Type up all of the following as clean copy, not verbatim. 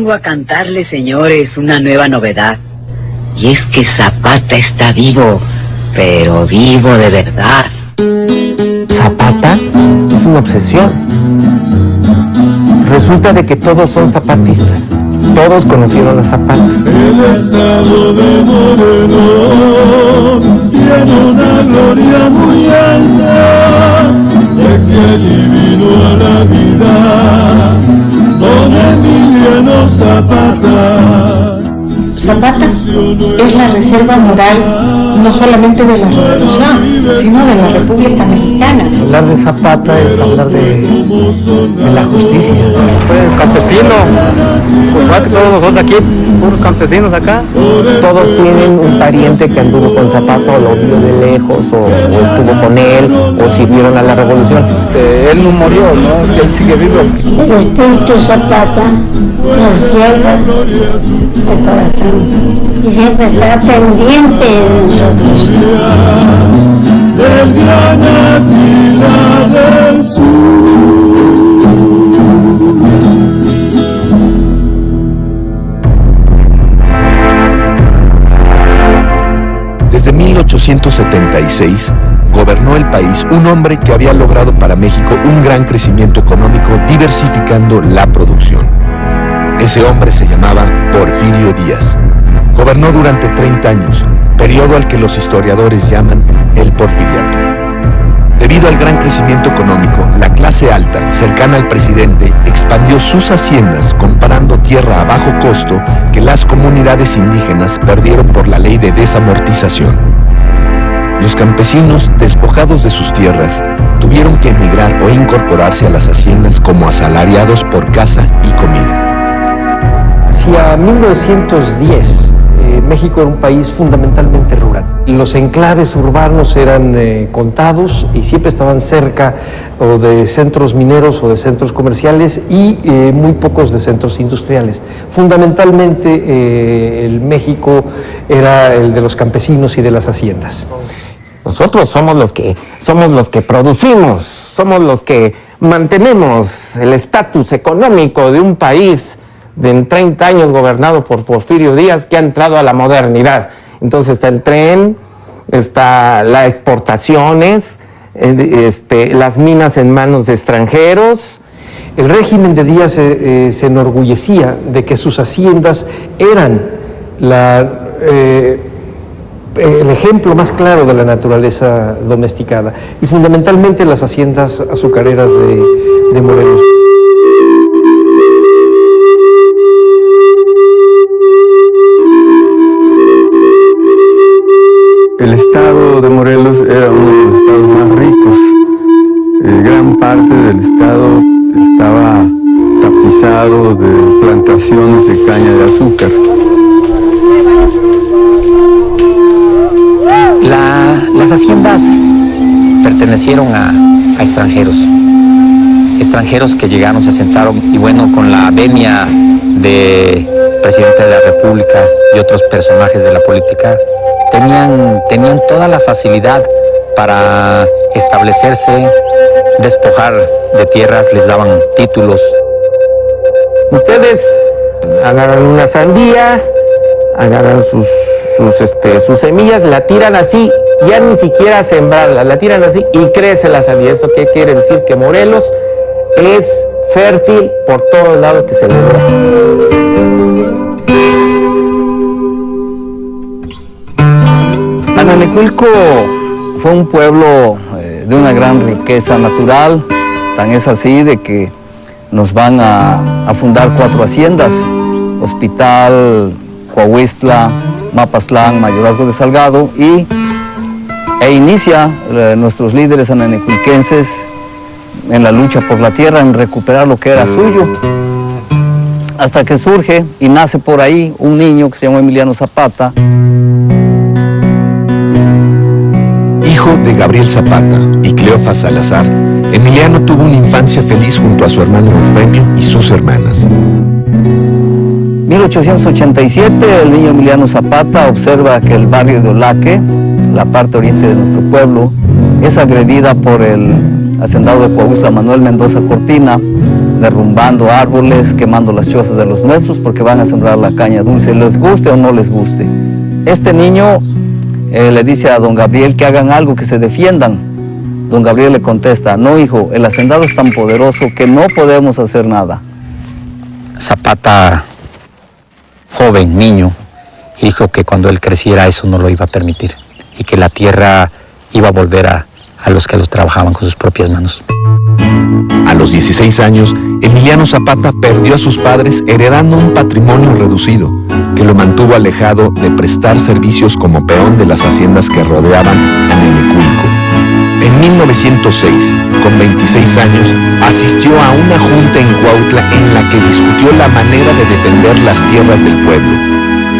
vengo a cantarles, señores, una nueva novedad. Y es que Zapata está vivo, pero vivo de verdad. ¿Zapata? Es una obsesión. Resulta de que todos son zapatistas. Todos conocieron a Zapata. El estado de Morelos tiene una gloria muy alta, de que allí vino a la vida don Emiliano Zapata. Zapata es la reserva moral no solamente de la Revolución, sino de la República Mexicana. Hablar de Zapata es hablar de la justicia. Fue campesino, igual que todos nosotros aquí, puros campesinos acá. Todos tienen un pariente que anduvo con Zapata, o lo vio de lejos, o estuvo con él, o sirvieron a la Revolución. Él no murió, ¿no? Él sigue vivo. El espíritu Zapata nos llega al corazón y siempre está pendiente de nosotros. Del gran Atila del Sur. Desde 1876 gobernó el país un hombre que había logrado para México un gran crecimiento económico diversificando la producción. Ese hombre se llamaba Porfirio Díaz. Gobernó durante 30 años, periodo al que los historiadores llaman el Porfiriato. Debido al gran crecimiento económico, la clase alta, cercana al presidente, expandió sus haciendas comparando tierra a bajo costo que las comunidades indígenas perdieron por la ley de desamortización. Los campesinos, despojados de sus tierras, tuvieron que emigrar o incorporarse a las haciendas como asalariados por casa y comida. Hacia 1910, México era un país fundamentalmente rural. Los enclaves urbanos eran contados y siempre estaban cerca o de centros mineros o de centros comerciales y muy pocos de centros industriales. Fundamentalmente el México era el de los campesinos y de las haciendas. Nosotros somos los que producimos, somos los que mantenemos el estatus económico de un país en 30 años gobernado por Porfirio Díaz, que ha entrado a la modernidad. Entonces está el tren, está las exportaciones, las minas en manos de extranjeros. El régimen de Díaz se enorgullecía de que sus haciendas eran el ejemplo más claro de la naturaleza domesticada, y fundamentalmente las haciendas azucareras de Morelos. El estado de Morelos era uno de los estados más ricos. Gran parte del estado estaba tapizado de plantaciones de caña de azúcar. Las haciendas pertenecieron a extranjeros que llegaron, se asentaron, y bueno, con la venia del presidente de la República y otros personajes de la política, tenían toda la facilidad para establecerse, despojar de tierras, les daban títulos. Ustedes agarran una sandía, agarran sus semillas, la tiran así, ya ni siquiera sembrarla, la tiran así y crece la sandía. ¿Eso qué quiere decir? Que Morelos es fértil por todos lados que se le ve. Ananecuilco fue un pueblo de una gran riqueza natural, tan es así de que nos van a fundar 4 haciendas: Hospital, Coahuistla, Mapaztlán, Mayorazgo de Salgado, e inicia nuestros líderes ananecuilquenses en la lucha por la tierra, en recuperar lo que era suyo, hasta que surge y nace por ahí un niño que se llamó Emiliano Zapata. Hijo de Gabriel Zapata y Cleofa Salazar, Emiliano tuvo una infancia feliz junto a su hermano Eufemio y sus hermanas. 1887, el niño Emiliano Zapata observa que el barrio de Olaque, la parte oriente de nuestro pueblo, es agredida por el hacendado de Coahuistla, Manuel Mendoza Cortina, derrumbando árboles, quemando las chozas de los nuestros porque van a sembrar la caña dulce, les guste o no les guste. Este niño le dice a don Gabriel que hagan algo, que se defiendan. Don Gabriel le contesta: no, hijo, el hacendado es tan poderoso que no podemos hacer nada. Zapata, joven, niño, dijo que cuando él creciera eso no lo iba a permitir y que la tierra iba a volver a los que los trabajaban con sus propias manos. A los 16 años, Emiliano Zapata perdió a sus padres heredando un patrimonio reducido que lo mantuvo alejado de prestar servicios como peón de las haciendas que rodeaban a Nenecuilco. En 1906, con 26 años, asistió a una junta en Cuautla en la que discutió la manera de defender las tierras del pueblo.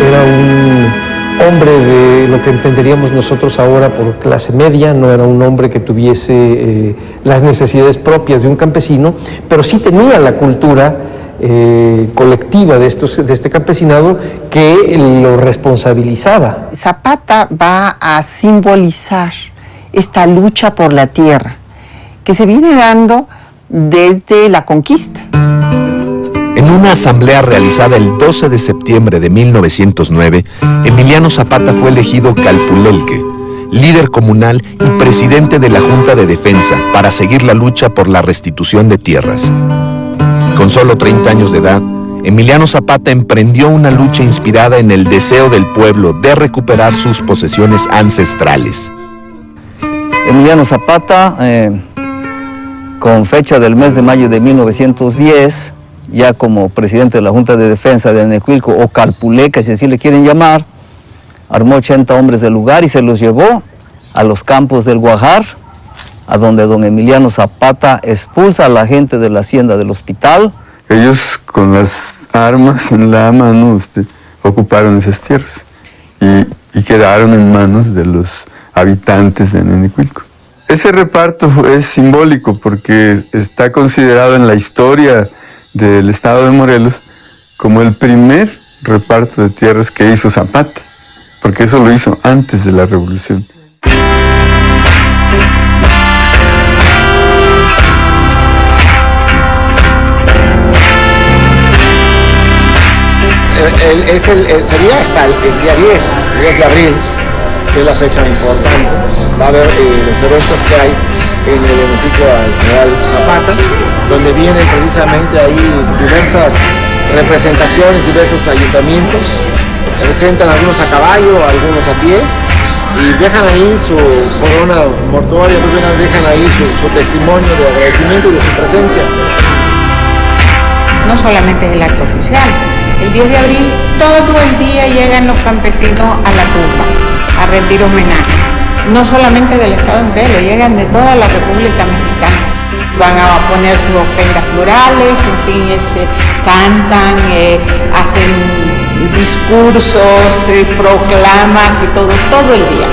Era un hombre de lo que entenderíamos nosotros ahora por clase media, no era un hombre que tuviese las necesidades propias de un campesino, pero sí tenía la cultura colectiva de este campesinado que lo responsabilizaba. Zapata va a simbolizar esta lucha por la tierra que se viene dando desde la conquista. En una asamblea realizada el 12 de septiembre de 1909, Emiliano Zapata fue elegido calpulelque, líder comunal y presidente de la Junta de Defensa para seguir la lucha por la restitución de tierras. Con solo 30 años de edad, Emiliano Zapata emprendió una lucha inspirada en el deseo del pueblo de recuperar sus posesiones ancestrales. Emiliano Zapata, con fecha del mes de mayo de 1910, ya como presidente de la Junta de Defensa de Nenecuilco, o calpuleca, si así le quieren llamar, armó 80 hombres del lugar y se los llevó a los campos del Guajar, a donde don Emiliano Zapata expulsa a la gente de la hacienda del hospital. Ellos con las armas en la mano ocuparon esas tierras y quedaron en manos de los habitantes de Nenecuilco. Ese reparto es simbólico porque está considerado en la historia del estado de Morelos como el primer reparto de tierras que hizo Zapata, porque eso lo hizo antes de la revolución. Sería hasta el día 10 de abril, que es la fecha importante. Va a haber los eventos que hay en el municipio general Zapata, donde vienen precisamente ahí diversas representaciones, diversos ayuntamientos, presentan algunos a caballo, algunos a pie, y dejan ahí su corona mortuoria, dejan ahí su testimonio de agradecimiento y de su presencia. No solamente es el acto oficial, el 10 de abril todo el día llegan los campesinos a la tumba a rendir homenaje, no solamente del estado de Morelos, llegan de toda la República Mexicana. Van a poner sus ofrendas florales, en fin, cantan, hacen discursos, proclamas y todo el día.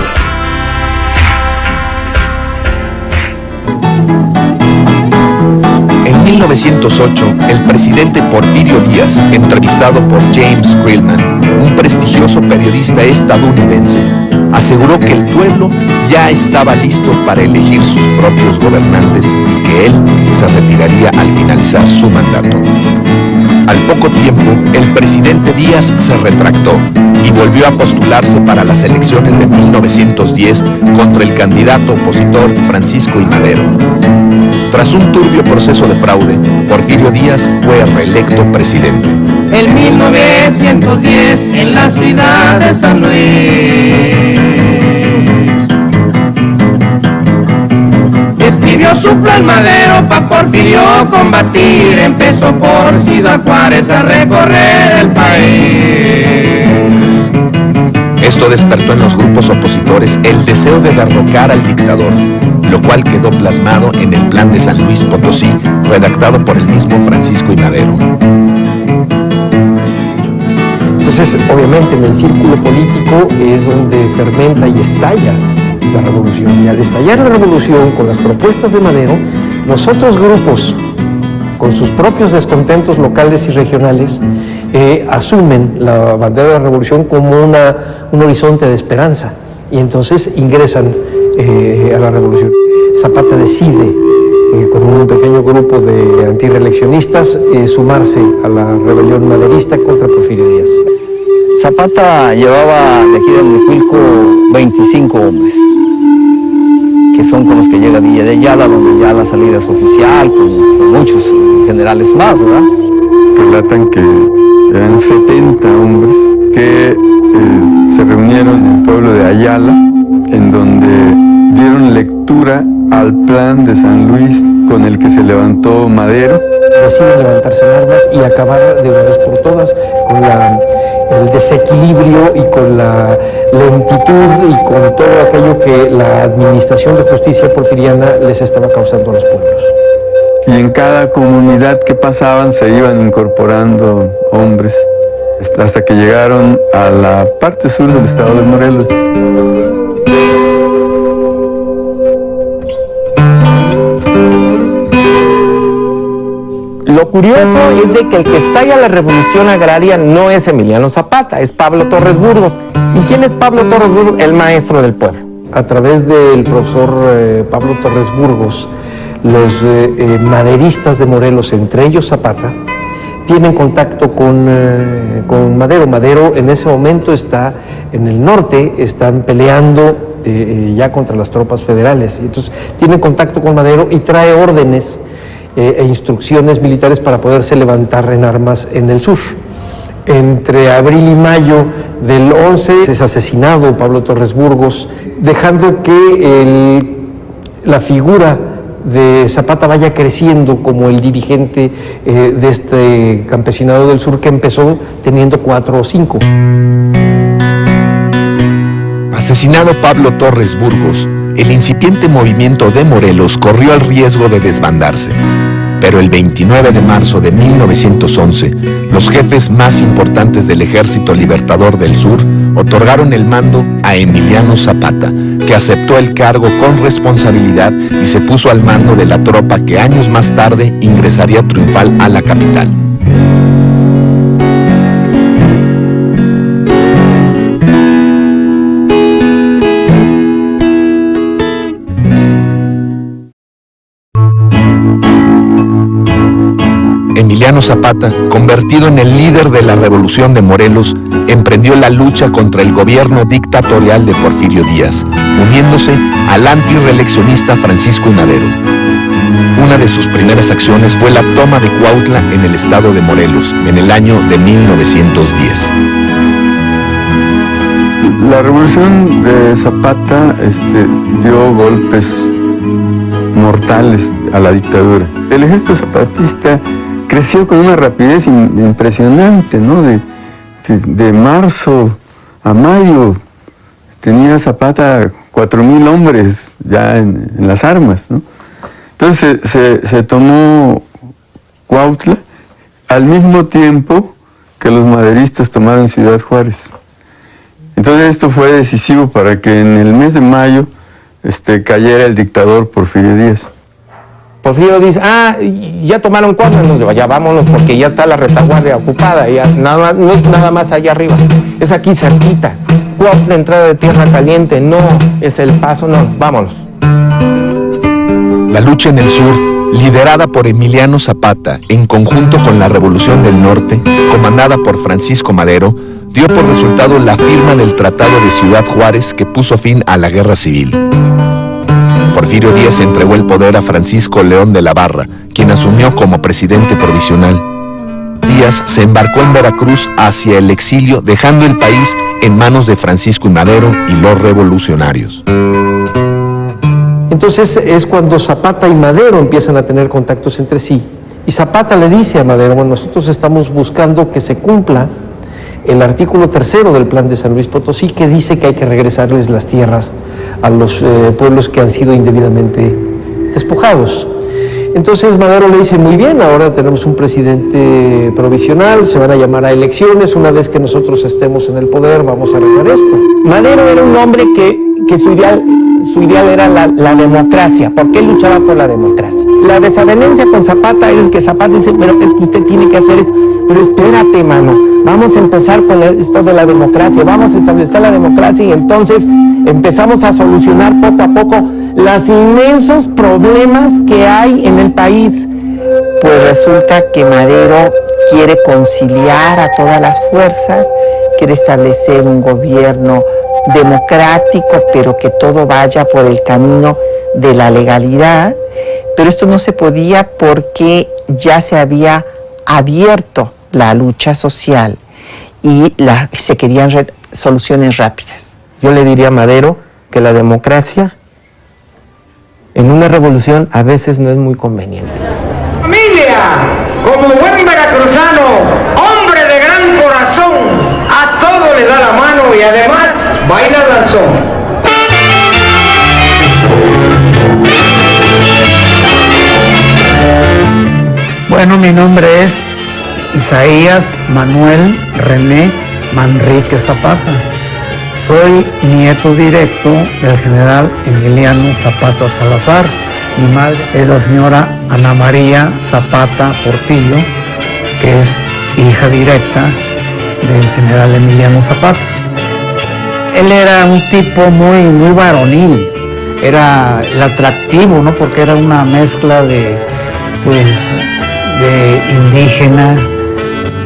En 1908, el presidente Porfirio Díaz, entrevistado por James Grillman, un prestigioso periodista estadounidense, aseguró que el pueblo ya estaba listo para elegir sus propios gobernantes y que él se retiraría al finalizar su mandato. Al poco tiempo, el presidente Díaz se retractó y volvió a postularse para las elecciones de 1910 contra el candidato opositor Francisco I. Madero. Tras un turbio proceso de fraude, Porfirio Díaz fue reelecto presidente. En 1910, en la ciudad de San Luis, escribió su plan Madero pa' Porfirio combatir. Empezó por Ciudad Juárez a recorrer el país. Esto despertó en los grupos opositores el deseo de derrocar al dictador, lo cual quedó plasmado en el Plan de San Luis Potosí, redactado por el mismo Francisco I. Madero. Entonces, obviamente, en el círculo político es donde fermenta y estalla la revolución. Y al estallar la revolución con las propuestas de Madero, los otros grupos, con sus propios descontentos locales y regionales, asumen la bandera de la revolución como un horizonte de esperanza. Y entonces ingresan a la revolución. Zapata decide con un pequeño grupo de antirreeleccionistas, sumarse a la rebelión maderista contra Porfirio Díaz. Zapata llevaba de aquí de Necuilco 25 hombres, que son con los que llega a Villa de Ayala, donde ya la salida es oficial, con muchos generales más, ¿verdad? Relatan que eran 70 hombres que se reunieron en el pueblo de Ayala, en donde dieron lectura al plan de San Luis con el que se levantó Madero. Deciden levantarse en armas y acabar de una vez por todas con el desequilibrio y con la lentitud y con todo aquello que la administración de justicia porfiriana les estaba causando a los pueblos. Y en cada comunidad que pasaban se iban incorporando hombres hasta que llegaron a la parte sur del estado de Morelos. Lo curioso es de que el que estalla la revolución agraria no es Emiliano Zapata, es Pablo Torres Burgos. ¿Y quién es Pablo Torres Burgos? El maestro del pueblo. A través del profesor Pablo Torres Burgos, los maderistas de Morelos, entre ellos Zapata, tienen contacto con Madero. Madero en ese momento está en el norte, están peleando ya contra las tropas federales. Entonces tienen contacto con Madero y trae órdenes e instrucciones militares para poderse levantar en armas en el sur. Entre abril y mayo del 11 es asesinado Pablo Torres Burgos, dejando que la figura de Zapata vaya creciendo como el dirigente de este campesinado del sur, que empezó teniendo 4 o 5. Asesinado Pablo Torres Burgos, el incipiente movimiento de Morelos corrió el riesgo de desbandarse. Pero el 29 de marzo de 1911, los jefes más importantes del Ejército Libertador del Sur otorgaron el mando a Emiliano Zapata, que aceptó el cargo con responsabilidad y se puso al mando de la tropa que años más tarde ingresaría triunfal a la capital. Emiliano Zapata, convertido en el líder de la Revolución de Morelos, emprendió la lucha contra el gobierno dictatorial de Porfirio Díaz, uniéndose al antirreeleccionista Francisco I. Madero. Una de sus primeras acciones fue la toma de Cuautla en el estado de Morelos, en el año de 1910. La revolución de Zapata dio golpes mortales a la dictadura. El ejército zapatista creció con una rapidez impresionante, ¿no? De marzo a mayo tenía Zapata 4,000 hombres ya en las armas, ¿no? Entonces se tomó Cuautla al mismo tiempo que los maderistas tomaron Ciudad Juárez. Entonces esto fue decisivo para que en el mes de mayo cayera el dictador Porfirio Díaz. Porfirio dice, ya tomaron Cuautla, entonces ya vámonos porque ya está la retaguardia ocupada, ya no es nada más allá arriba, es aquí cerquita. Cuautla, entrada de Tierra Caliente, no es El Paso, no, vámonos. La lucha en el sur, liderada por Emiliano Zapata en conjunto con la Revolución del Norte, comandada por Francisco Madero, dio por resultado la firma del Tratado de Ciudad Juárez que puso fin a la Guerra Civil. Porfirio Díaz entregó el poder a Francisco León de la Barra, quien asumió como presidente provisional. Díaz se embarcó en Veracruz hacia el exilio, dejando el país en manos de Francisco I. Madero y los revolucionarios. Entonces es cuando Zapata y Madero empiezan a tener contactos entre sí. Y Zapata le dice a Madero, bueno, nosotros estamos buscando que se cumpla el artículo 3 del plan de San Luis Potosí, que dice que hay que regresarles las tierras a los pueblos que han sido indebidamente despojados. Entonces Madero le dice, muy bien, ahora tenemos un presidente provisional, se van a llamar a elecciones, una vez que nosotros estemos en el poder vamos a arreglar esto. Madero era un hombre que su ideal era la democracia, porque él luchaba por la democracia. La desavenencia con Zapata es que Zapata dice, pero es que usted tiene que hacer eso. Pero espérate, mano, vamos a empezar con esto de la democracia, vamos a establecer la democracia y entonces empezamos a solucionar poco a poco los inmensos problemas que hay en el país. Pues resulta que Madero quiere conciliar a todas las fuerzas, quiere establecer un gobierno democrático, pero que todo vaya por el camino de la legalidad, pero esto no se podía porque ya se había abierto la lucha social y se querían soluciones rápidas. Yo le diría a Madero que la democracia en una revolución a veces no es muy conveniente. ¡Familia! Como buen veracruzano, hombre de gran corazón, a todo le da la mano y además baila danzón. Bueno, mi nombre es Isaías Manuel René Manrique Zapata. Soy nieto directo del general Emiliano Zapata Salazar. Mi madre es la señora Ana María Zapata Portillo, que es hija directa del general Emiliano Zapata. Él era un tipo muy varonil, era el atractivo, ¿no? Porque era una mezcla de indígena,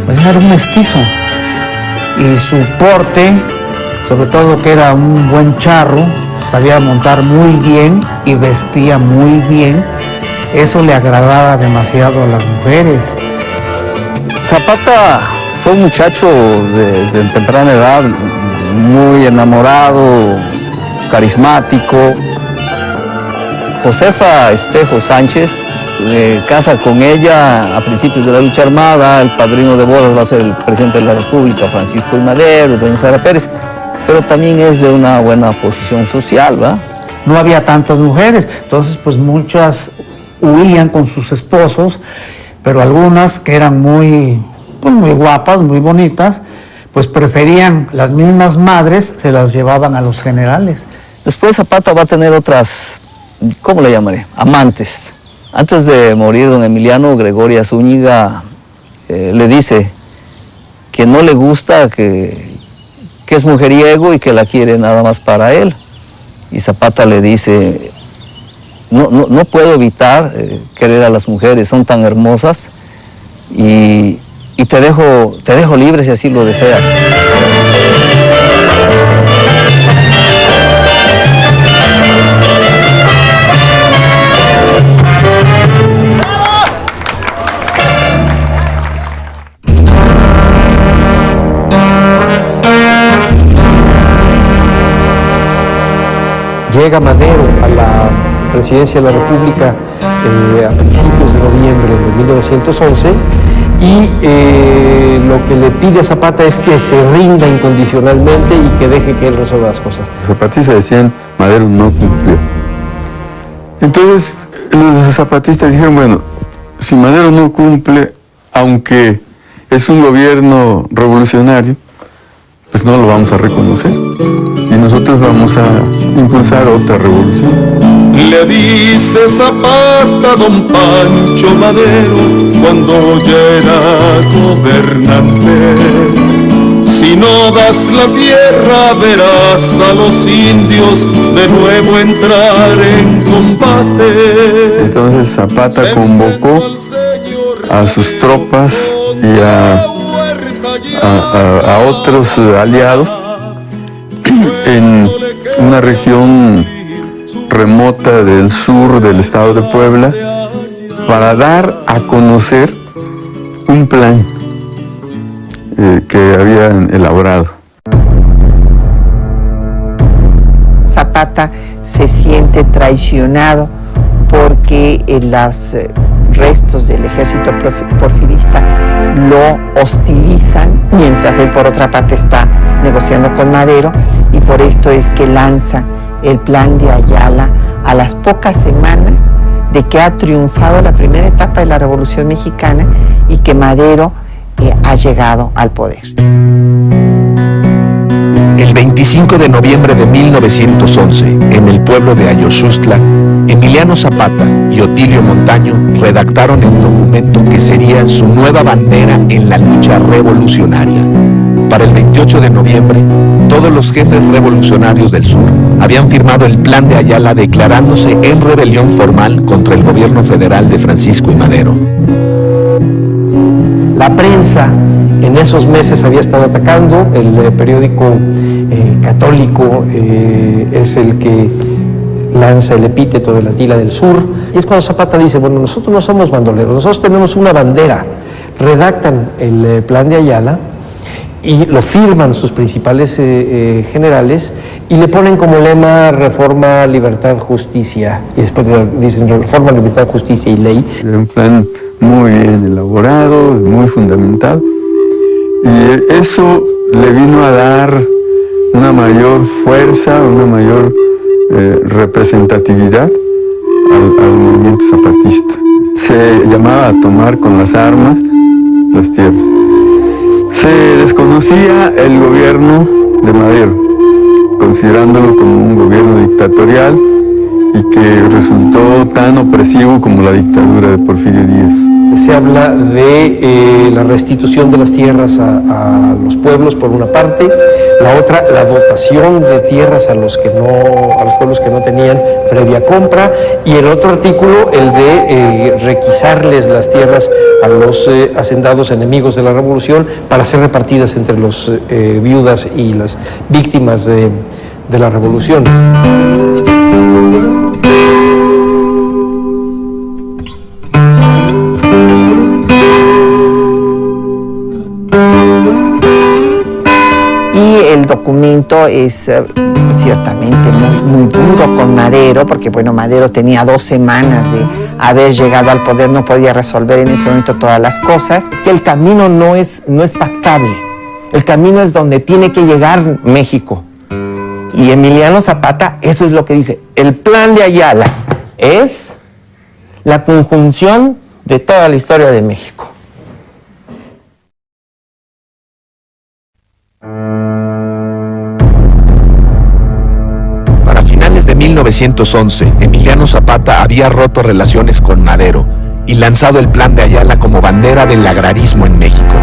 pues era un mestizo. Y su porte, sobre todo que era un buen charro, sabía montar muy bien y vestía muy bien, eso le agradaba demasiado a las mujeres. Zapata fue un muchacho de temprana edad, muy enamorado, carismático. Josefa Espejo Sánchez casa con ella a principios de la lucha armada. El padrino de bodas va a ser el presidente de la República, Francisco I. Madero, doña Sara Pérez, pero también es de una buena posición social, ¿va? No había tantas mujeres, entonces pues muchas huían con sus esposos, pero algunas que eran muy guapas, muy bonitas, pues preferían, las mismas madres se las llevaban a los generales. Después Zapata va a tener otras, ¿cómo le llamaré? Amantes. Antes de morir don Emiliano, Gregoria Zúñiga le dice que no le gusta, que es mujeriego y que la quiere nada más para él. Y Zapata le dice, no puedo evitar querer a las mujeres, son tan hermosas, y te dejo libre si así lo deseas. Llega Madero a la presidencia de la República a principios de noviembre de 1911 y lo que le pide a Zapata es que se rinda incondicionalmente y que deje que él resuelva las cosas. Los zapatistas decían, Madero no cumplió. Entonces los zapatistas dijeron, bueno, si Madero no cumple, aunque es un gobierno revolucionario, pues no lo vamos a reconocer. Y nosotros vamos a impulsar otra revolución. Le dice Zapata a don Pancho Madero cuando ya era gobernante: si no das la tierra verás a los indios de nuevo entrar en combate. Entonces Zapata convocó a sus tropas y a otros aliados en una región remota del sur del estado de Puebla para dar a conocer un plan que habían elaborado. Zapata se siente traicionado porque los restos del ejército porfirista lo hostilizan, mientras él por otra parte está negociando con Madero, y por esto es que lanza el plan de Ayala a las pocas semanas de que ha triunfado la primera etapa de la Revolución Mexicana y que Madero ha llegado al poder. El 25 de noviembre de 1911, en el pueblo de Ayoxustla, Emiliano Zapata y Otilio Montaño redactaron el documento que sería su nueva bandera en la lucha revolucionaria. Para el 28 de noviembre, todos los jefes revolucionarios del sur habían firmado el Plan de Ayala declarándose en rebelión formal contra el gobierno federal de Francisco I. Madero. La prensa en esos meses había estado atacando, el periódico católico es el que lanza el epíteto de la Tila del Sur, y es cuando Zapata dice, bueno, nosotros no somos bandoleros, nosotros tenemos una bandera. Redactan el Plan de Ayala y lo firman sus principales generales y le ponen como lema reforma, libertad, justicia, y después dicen reforma, libertad, justicia y ley. Era un plan muy bien elaborado, muy fundamental, y eso le vino a dar una mayor fuerza, una mayor representatividad al movimiento zapatista. Se llamaba a tomar con las armas las tierras. Se desconocía el gobierno de Madero, considerándolo como un gobierno dictatorial y que resultó tan opresivo como la dictadura de Porfirio Díaz. Se habla de la restitución de las tierras a los pueblos por una parte, la otra la dotación de tierras a los pueblos que no tenían previa compra, y el otro artículo el de requisarles las tierras a los hacendados enemigos de la revolución para ser repartidas entre los viudas y las víctimas de la revolución. El documento es ciertamente muy duro con Madero, porque bueno, Madero tenía 2 semanas de haber llegado al poder, no podía resolver en ese momento todas las cosas. Es que el camino no es pactable, el camino es donde tiene que llegar México. Y Emiliano Zapata, eso es lo que dice, el Plan de Ayala es la conjunción de toda la historia de México. De 1911, Emiliano Zapata había roto relaciones con Madero y lanzado el Plan de Ayala como bandera del agrarismo en México.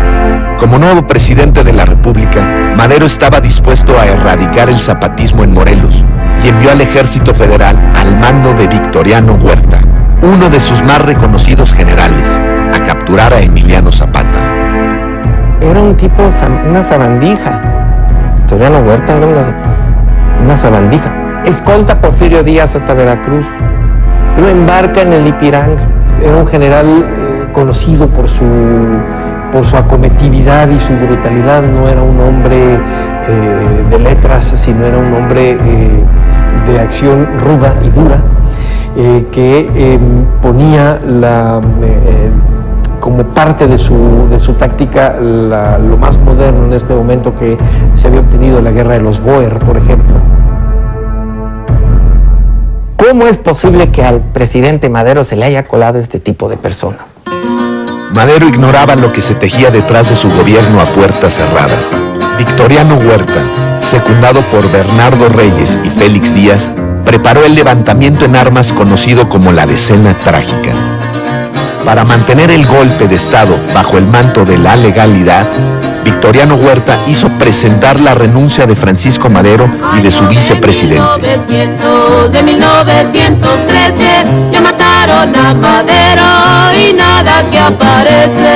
Como nuevo presidente de la República, Madero estaba dispuesto a erradicar el zapatismo en Morelos y envió al Ejército Federal al mando de Victoriano Huerta, uno de sus más reconocidos generales, a capturar a Emiliano Zapata. Era un tipo, una sabandija. Victoriano Huerta era una sabandija. Escolta a Porfirio Díaz hasta Veracruz, lo embarca en el Ipiranga. Era un general conocido por su acometividad y su brutalidad. No era un hombre de letras, sino era un hombre de acción ruda y dura, que ponía como parte de su táctica lo más moderno en este momento que se había obtenido en la guerra de los Bóer, por ejemplo. ¿Cómo es posible que al presidente Madero se le haya colado este tipo de personas? Madero ignoraba lo que se tejía detrás de su gobierno a puertas cerradas. Victoriano Huerta, secundado por Bernardo Reyes y Félix Díaz, preparó el levantamiento en armas conocido como la Decena Trágica. Para mantener el golpe de Estado bajo el manto de la legalidad, Victoriano Huerta hizo presentar la renuncia de Francisco Madero y de su vicepresidente. De 1913 ya mataron a Madero y nada que aparece.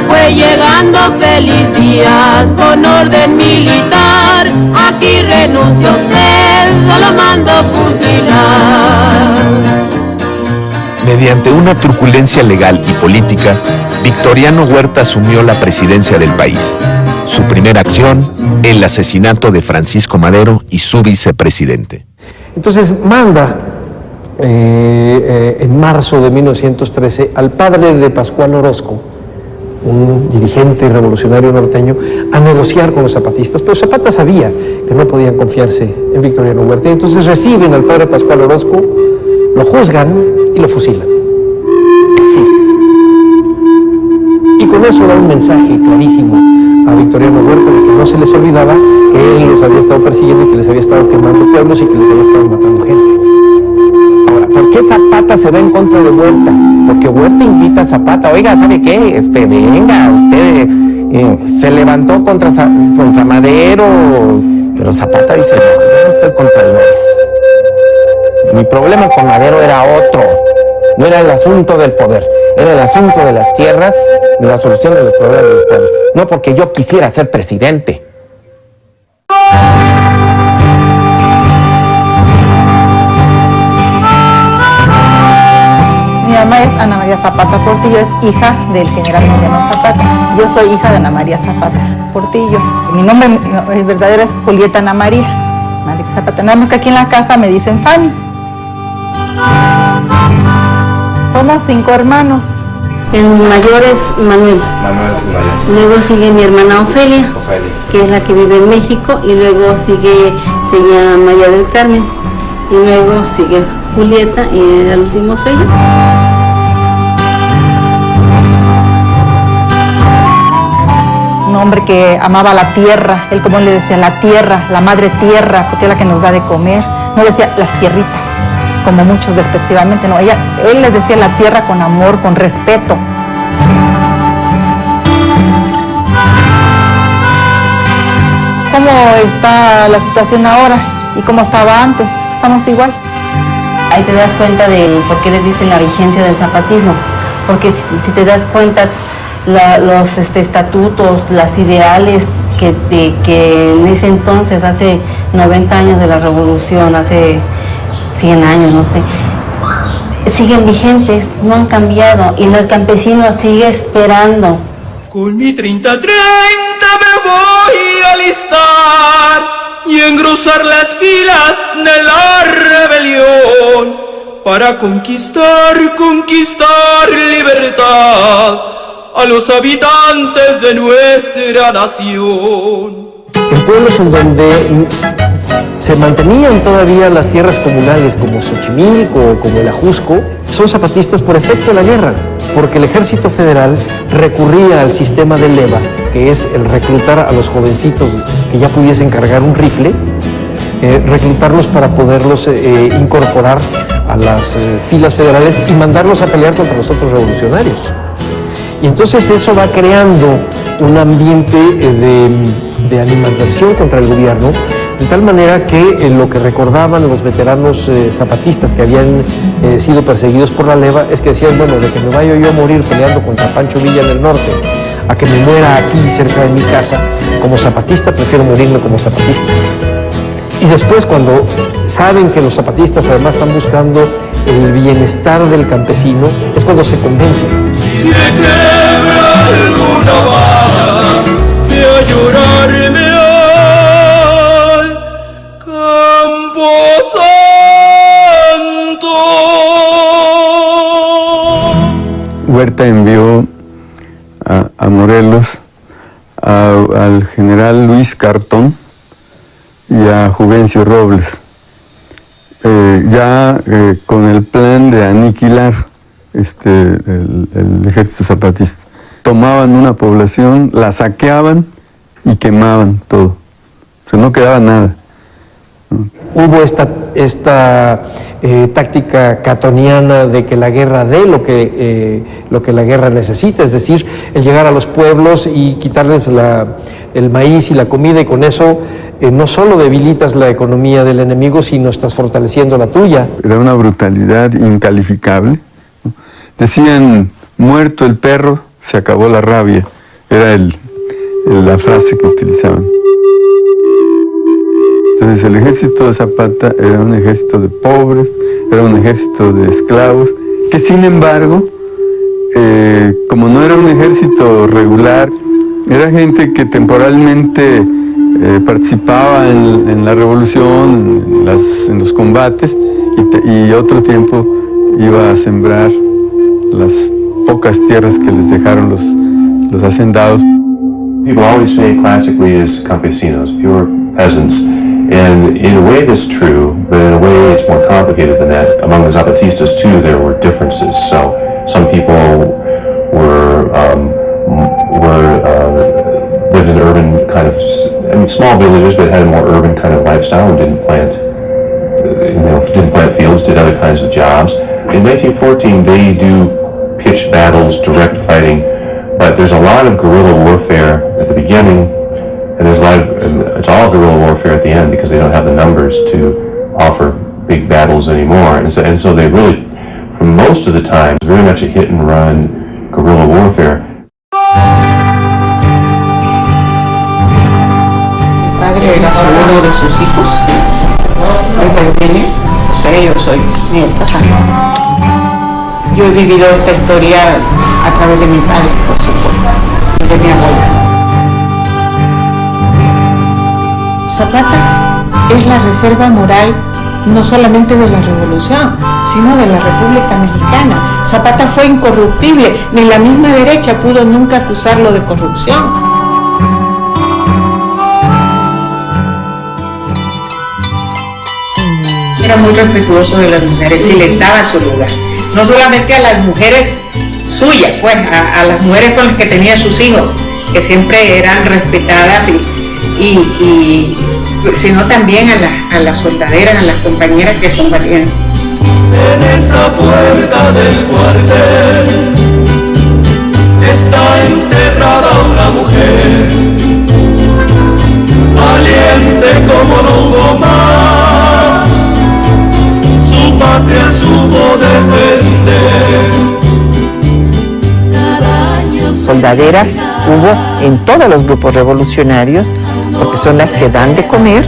Fue llegando Félix Díaz con orden militar. Aquí renuncia usted, solo mando fusilar. Mediante una truculencia legal y política, Victoriano Huerta asumió la presidencia del país. Su primera acción, el asesinato de Francisco Madero y su vicepresidente. Entonces manda en marzo de 1913 al padre de Pascual Orozco, un dirigente revolucionario norteño, a negociar con los zapatistas, pero Zapata sabía que no podían confiarse en Victoriano Huerta, y entonces reciben al padre Pascual Orozco, lo juzgan y lo fusilan. Sí. Y con eso da un mensaje clarísimo a Victoriano Huerta de que no se les olvidaba que él los había estado persiguiendo y que les había estado quemando pueblos y que les había estado matando gente. Ahora, ¿Por qué Zapata se va en contra de Huerta? Porque Huerta invita a Zapata. Oiga, ¿sabe qué? Venga, usted se levantó contra Madero. Pero Zapata dice, no, yo no estoy con traidores. Mi problema con Madero era otro. No era el asunto del poder, era el asunto de las tierras, de la solución de los problemas de los pueblos. No porque yo quisiera ser presidente. Mi mamá es Ana María Zapata Portillo, es hija del general Emiliano Zapata. Yo soy hija de Ana María Zapata Portillo. Mi nombre verdadero es Julieta Ana María Zapata. Nada más que aquí en la casa me dicen Fanny. Somos 5 hermanos. El mayor es Manuel. Manuel es el mayor. Luego sigue mi hermana Ofelia, que es la que vive en México, y luego sigue María del Carmen, y luego sigue Julieta, y el último soy yo. Un hombre que amaba la tierra, él como le decía, la tierra, la madre tierra, porque es la que nos da de comer. No decía las tierritas, como muchos despectivamente, no, él les decía la tierra con amor, con respeto. ¿Cómo está la situación ahora y cómo estaba antes? Estamos igual. Ahí te das cuenta de por qué les dicen la vigencia del zapatismo, porque si te das cuenta, los estatutos, las ideales que en ese entonces, hace 90 años de la revolución, hace 100 años, no sé, siguen vigentes, no han cambiado, y el campesino sigue esperando. Con mi 30-30 me voy a alistar y engrosar las filas de la rebelión para conquistar libertad a los habitantes de nuestra nación. En pueblos en donde se mantenían todavía las tierras comunales como Xochimilco o como el Ajusco, son zapatistas por efecto de la guerra, porque el ejército federal recurría al sistema de leva, que es el reclutar a los jovencitos que ya pudiesen cargar un rifle, reclutarlos para poderlos incorporar a las filas federales y mandarlos a pelear contra los otros revolucionarios. Y entonces eso va creando un ambiente de animadversión contra el gobierno, de tal manera que lo que recordaban los veteranos zapatistas que habían sido perseguidos por la leva es que decían, bueno, de que me vaya yo a morir peleando contra Pancho Villa en el norte, a que me muera aquí cerca de mi casa como zapatista, prefiero morirme como zapatista. Y después, cuando saben que los zapatistas además están buscando el bienestar del campesino, es cuando se convencen. Si te quebra alguna vara, ve a llorarme al Campo Santo. Huerta envió a Morelos al general Luis Cartón y a Juvencio Robles, con el plan de aniquilar el ejército zapatista. Tomaban una población, la saqueaban y quemaban todo. O sea, no quedaba nada. Hubo esta táctica catoniana de que la guerra dé lo que la guerra necesita, es decir, el llegar a los pueblos y quitarles el maíz y la comida, y con eso no solo debilitas la economía del enemigo, sino estás fortaleciendo la tuya. Era una brutalidad incalificable. Decían, muerto el perro, se acabó la rabia. Era la frase que utilizaban. Entonces el ejército de Zapata era un ejército de pobres, era un ejército de esclavos, que sin embargo, como no era un ejército regular, era gente que temporalmente participaba en la revolución, en los combates, y otro tiempo iba a sembrar las pocas tierras que les dejaron los hacendados. People always say classically is campesinos, pure peasants. And in a way that's true, but in a way it's more complicated than that. Among the Zapatistas too, there were differences. So some people lived in urban kind of, small villages, but had a more urban kind of lifestyle and didn't plant, didn't plant fields, did other kinds of jobs. In 1914, they do pitched battles, direct fighting, but there's a lot of guerrilla warfare at the beginning, and there's a lot of, it's all guerrilla warfare at the end because they don't have the numbers to offer big battles anymore. And so they really, for most of the time, it's very much a hit and run guerrilla warfare. Mi padre era seguro de sus hijos, o sea, yo soy nieta. Yo he vivido esta historia a través de mi padre, por supuesto, y de mi abuela. Zapata es la reserva moral no solamente de la revolución, sino de la República Mexicana. Zapata fue incorruptible, ni la misma derecha pudo nunca acusarlo de corrupción. Era muy respetuoso de las mujeres y les daba su lugar. No solamente a las mujeres suyas, pues a las mujeres con las que tenía sus hijos, que siempre eran respetadas, sino también a las soldaderas, a las compañeras que combatían. En esa puerta del cuartel está enterrada una mujer, valiente como no hubo más, su patria supo defender. Soldaderas hubo en todos los grupos revolucionarios, porque son las que dan de comer,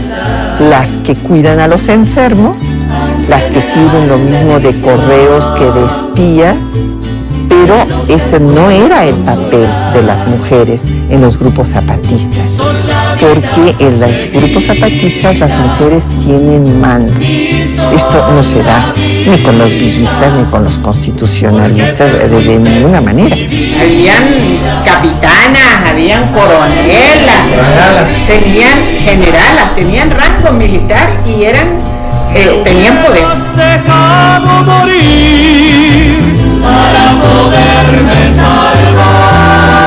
las que cuidan a los enfermos, las que sirven lo mismo de correos que de espías, pero ese no era el papel de las mujeres en los grupos zapatistas, porque en los grupos zapatistas las mujeres tienen mando. Esto no se da ni con los villistas ni con los constitucionalistas de ninguna manera. Habían capitanas, habían coronelas, tenían generalas, tenían rango militar y tenían poder. Dejado morir para poderme salvar.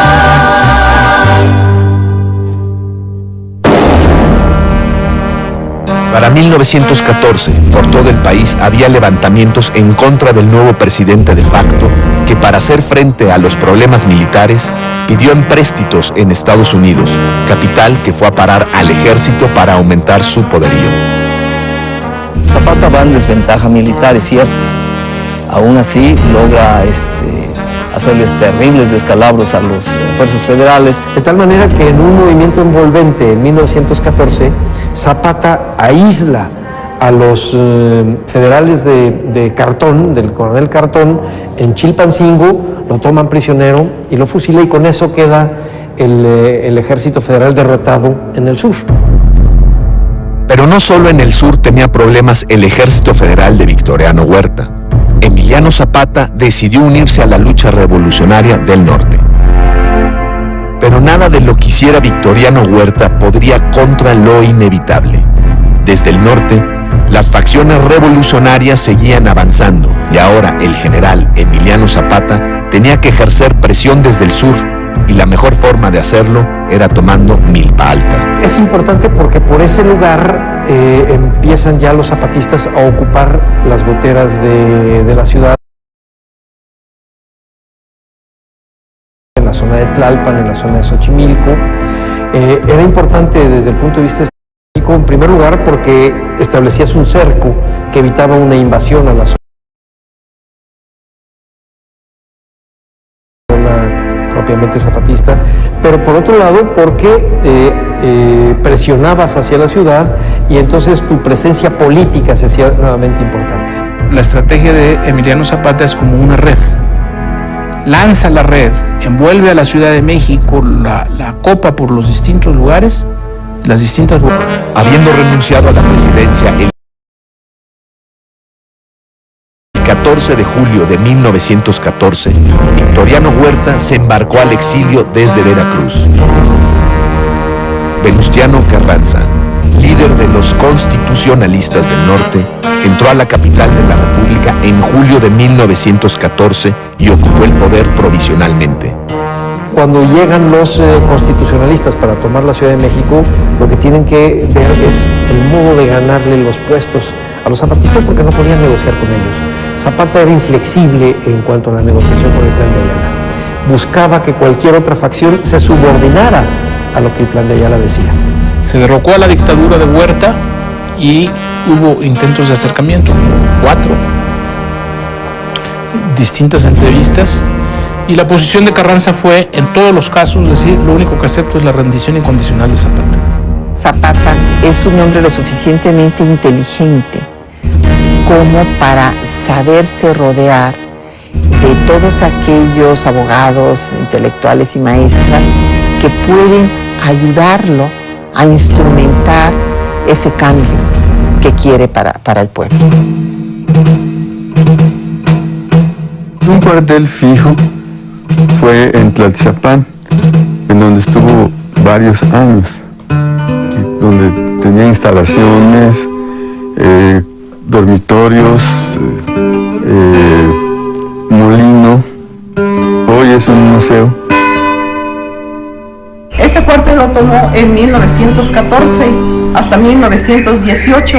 Para 1914, por todo el país había levantamientos en contra del nuevo presidente de facto, que para hacer frente a los problemas militares pidió empréstitos en Estados Unidos, capital que fue a parar al ejército para aumentar su poderío. Zapata va en desventaja militar, es cierto. Aún así logra hacerles terribles descalabros a las fuerzas federales. De tal manera que en un movimiento envolvente en 1914, Zapata aísla a los federales de Cartón, del coronel Cartón, en Chilpancingo, lo toman prisionero y lo fusila, y con eso queda el ejército federal derrotado en el sur. Pero no solo en el sur tenía problemas el ejército federal de Victoriano Huerta. Emiliano Zapata decidió unirse a la lucha revolucionaria del norte. Pero nada de lo que hiciera Victoriano Huerta podría contra lo inevitable. Desde el norte, las facciones revolucionarias seguían avanzando y ahora el general Emiliano Zapata tenía que ejercer presión desde el sur, y la mejor forma de hacerlo era tomando Milpa Alta. Es importante porque por ese lugar empiezan ya los zapatistas a ocupar las goteras de la ciudad. En la zona de Tlalpan, en la zona de Xochimilco. Era importante desde el punto de vista estratégico, en primer lugar, porque establecías un cerco que evitaba una invasión a la zona propiamente zapatista, pero por otro lado porque presionabas hacia la ciudad y entonces tu presencia política se hacía nuevamente importante. La estrategia de Emiliano Zapata es como una red. Lanza la red, envuelve a la Ciudad de México, la copa por los distintos lugares, las distintas... Habiendo renunciado a la presidencia el 14 de julio de 1914, Victoriano Huerta se embarcó al exilio desde Veracruz. Venustiano Carranza, líder de los constitucionalistas del norte, entró a la capital de la República en julio de 1914 y ocupó el poder provisionalmente. cuando llegan los constitucionalistas para tomar la Ciudad de México, lo que tienen que ver es el modo de ganarle los puestos a los zapatistas porque no podían negociar con ellos. Zapata era inflexible en cuanto a la negociación con el Plan de Ayala. Buscaba que cualquier otra facción se subordinara a lo que el Plan de Ayala decía. Se derrocó a la dictadura de Huerta y hubo intentos de acercamiento, 4, distintas entrevistas, y la posición de Carranza fue, en todos los casos, decir, lo único que acepto es la rendición incondicional de Zapata. Zapata es un hombre lo suficientemente inteligente como para saberse rodear de todos aquellos abogados, intelectuales y maestras que pueden ayudarlo a instrumentar ese cambio que quiere para el pueblo. Un cuartel fijo fue en Tlaltizapán, en donde estuvo varios años, donde tenía instalaciones, dormitorios, molino. Hoy es un museo. Este cuartel lo tomó en 1914 hasta 1918.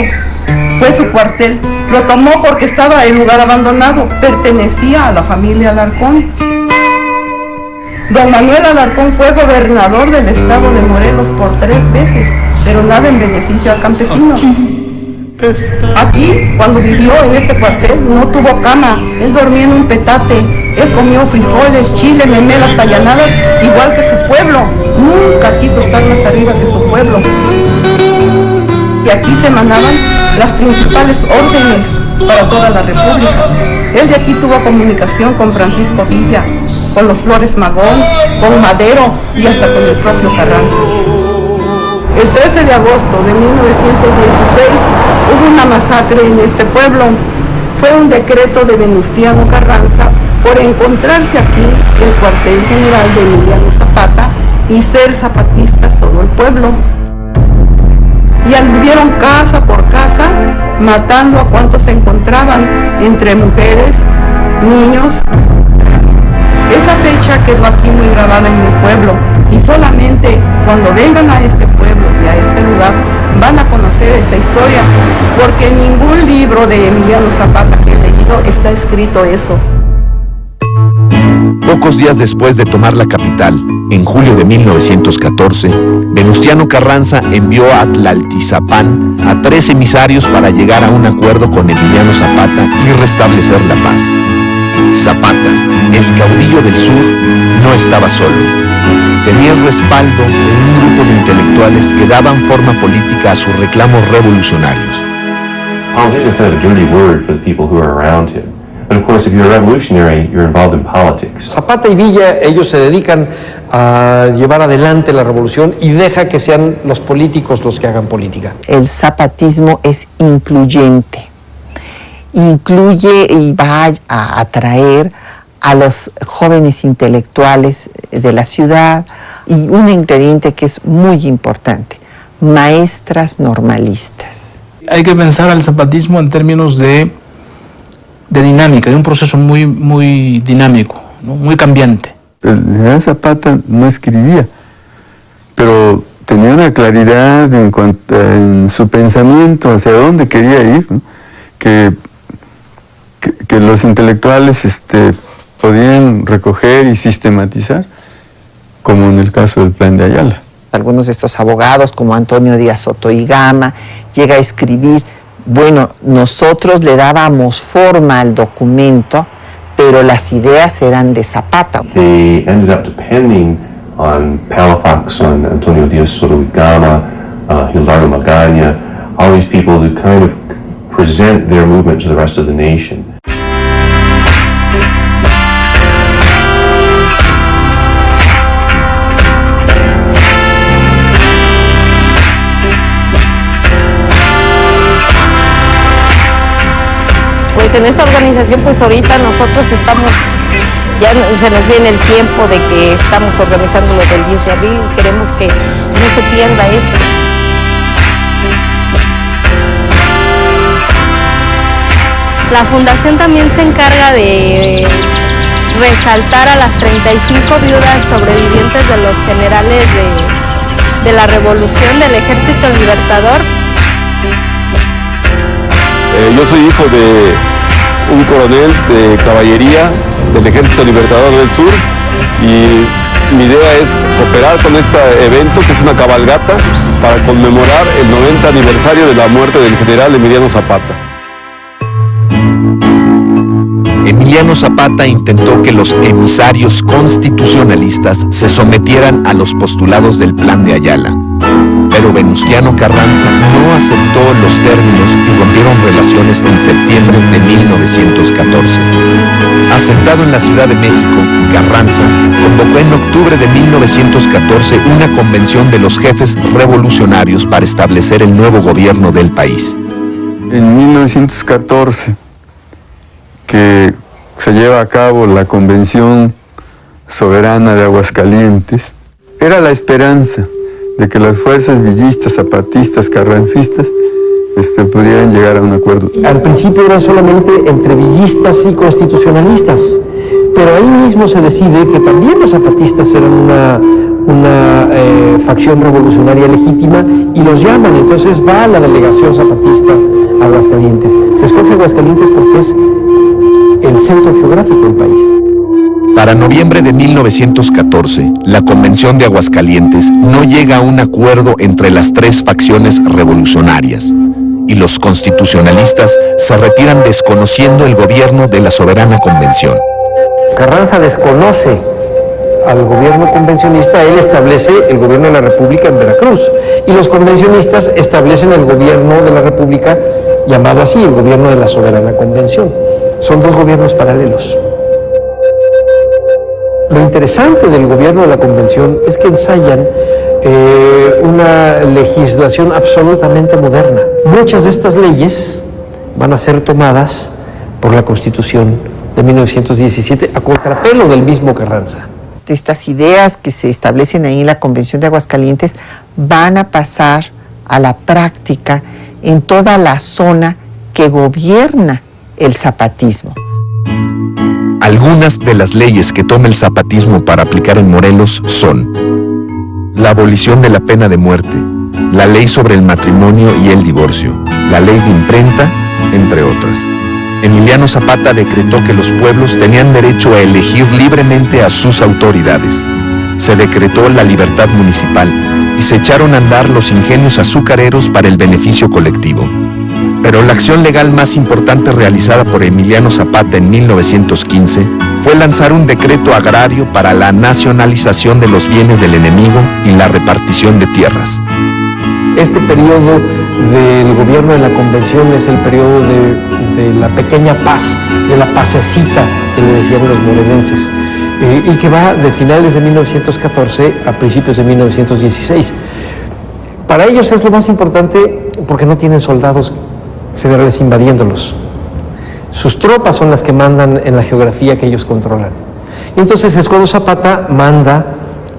Fue su cuartel. Lo tomó porque estaba en lugar abandonado. Pertenecía a la familia Alarcón. Don Manuel Alarcón fue gobernador del estado de Morelos por 3 veces, pero nada en beneficio a campesinos. Aquí, cuando vivió en este cuartel, no tuvo cama. Él dormía en un petate. Él comió frijoles, chile, memelas, payanadas, igual que su pueblo. Nunca quiso estar más arriba que su pueblo. Y aquí se emanaban las principales órdenes para toda la República. Él de aquí tuvo comunicación con Francisco Villa, con los Flores Magón, con Madero y hasta con el propio Carranza. El 13 de agosto de 1916 hubo una masacre en este pueblo. Fue un decreto de Venustiano Carranza por encontrarse aquí el cuartel general de Emiliano Zapata y ser zapatistas todo el pueblo. Y anduvieron casa por casa matando a cuantos se encontraban, entre mujeres, niños. Esa fecha quedó aquí muy grabada en mi pueblo y solamente cuando vengan a este pueblo y a este lugar van a conocer esa historia, porque en ningún libro de Emiliano Zapata que he leído está escrito eso. Pocos días después de tomar la capital, en julio de 1914, Venustiano Carranza envió a Tlaltizapán a 3 emisarios para llegar a un acuerdo con Emiliano Zapata y restablecer la paz. Zapata, el caudillo del sur, no estaba solo. Tenía el respaldo de un grupo de intelectuales que daban forma política a sus reclamos revolucionarios. Politician is kind of a dirty word for the people who are around him. But of course, if you're a revolutionary, you're involved in politics. Zapata y Villa, ellos se dedican a llevar adelante la revolución y deja que sean los políticos los que hagan política. El zapatismo es incluyente. Incluye y va a atraer a los jóvenes intelectuales de la ciudad y un ingrediente que es muy importante, maestras normalistas. Hay que pensar al zapatismo en términos de dinámica, de un proceso muy dinámico, ¿no? Muy cambiante. El general Zapata no escribía, pero tenía una claridad en su pensamiento hacia dónde quería ir, ¿no? que los intelectuales podían recoger y sistematizar, como en el caso del Plan de Ayala. Algunos de estos abogados, como Antonio Díaz Soto y Gama, llega a escribir, bueno, nosotros le dábamos forma al documento, pero las ideas eran de Zapata. They ended up depending on Palafox, on Antonio Díaz Soto y Gama, Hildardo Magaña, all these people to kind of present their movement to the rest of the nation. Pues en esta organización, pues ahorita nosotros estamos, ya se nos viene el tiempo de que estamos organizando lo del 10 de abril y queremos que no se pierda esto. La fundación también se encarga de resaltar a las 35 viudas sobrevivientes de los generales de la Revolución del Ejército Libertador. Yo soy hijo de un coronel de caballería del Ejército Libertador del Sur y mi idea es cooperar con este evento, que es una cabalgata, para conmemorar el 90 aniversario de la muerte del general Emiliano Zapata. Emiliano Zapata intentó que los emisarios constitucionalistas se sometieran a los postulados del Plan de Ayala, pero Venustiano Carranza no aceptó los términos y rompieron relaciones en septiembre de 1914. Asentado en la Ciudad de México, Carranza convocó en octubre de 1914 una convención de los jefes revolucionarios para establecer el nuevo gobierno del país. En 1914, que se lleva a cabo la Convención Soberana de Aguascalientes, era la esperanza de que las fuerzas villistas, zapatistas, carrancistas pudieran llegar a un acuerdo. Al principio era solamente entre villistas y constitucionalistas, pero ahí mismo se decide que también los zapatistas eran una facción revolucionaria legítima y los llaman. Entonces va la delegación zapatista a Aguascalientes. Se escoge Aguascalientes porque es el centro geográfico del país. Para noviembre de 1914, la Convención de Aguascalientes no llega a un acuerdo entre las tres facciones revolucionarias y los constitucionalistas se retiran desconociendo el gobierno de la Soberana Convención. Carranza desconoce al gobierno convencionista, él establece el gobierno de la República en Veracruz y los convencionistas establecen el gobierno de la República llamado así, el gobierno de la Soberana Convención. Son dos gobiernos paralelos. Lo interesante del gobierno de la Convención es que ensayan una legislación absolutamente moderna. Muchas de estas leyes van a ser tomadas por la Constitución de 1917 a contrapelo del mismo Carranza. Estas ideas que se establecen ahí en la Convención de Aguascalientes van a pasar a la práctica en toda la zona que gobierna el zapatismo. Algunas de las leyes que toma el zapatismo para aplicar en Morelos son la abolición de la pena de muerte, la ley sobre el matrimonio y el divorcio, la ley de imprenta, entre otras. Emiliano Zapata decretó que los pueblos tenían derecho a elegir libremente a sus autoridades. Se decretó la libertad municipal y se echaron a andar los ingenios azucareros para el beneficio colectivo. Pero la acción legal más importante realizada por Emiliano Zapata en 1915 fue lanzar un decreto agrario para la nacionalización de los bienes del enemigo y la repartición de tierras. Este periodo del gobierno de la Convención es el periodo de la pequeña paz, de la pacecita que le decían los morelenses, y que va de finales de 1914 a principios de 1916. Para ellos es lo más importante porque no tienen soldados federales invadiéndolos. Sus tropas son las que mandan en la geografía que ellos controlan. Y entonces es cuando Zapata manda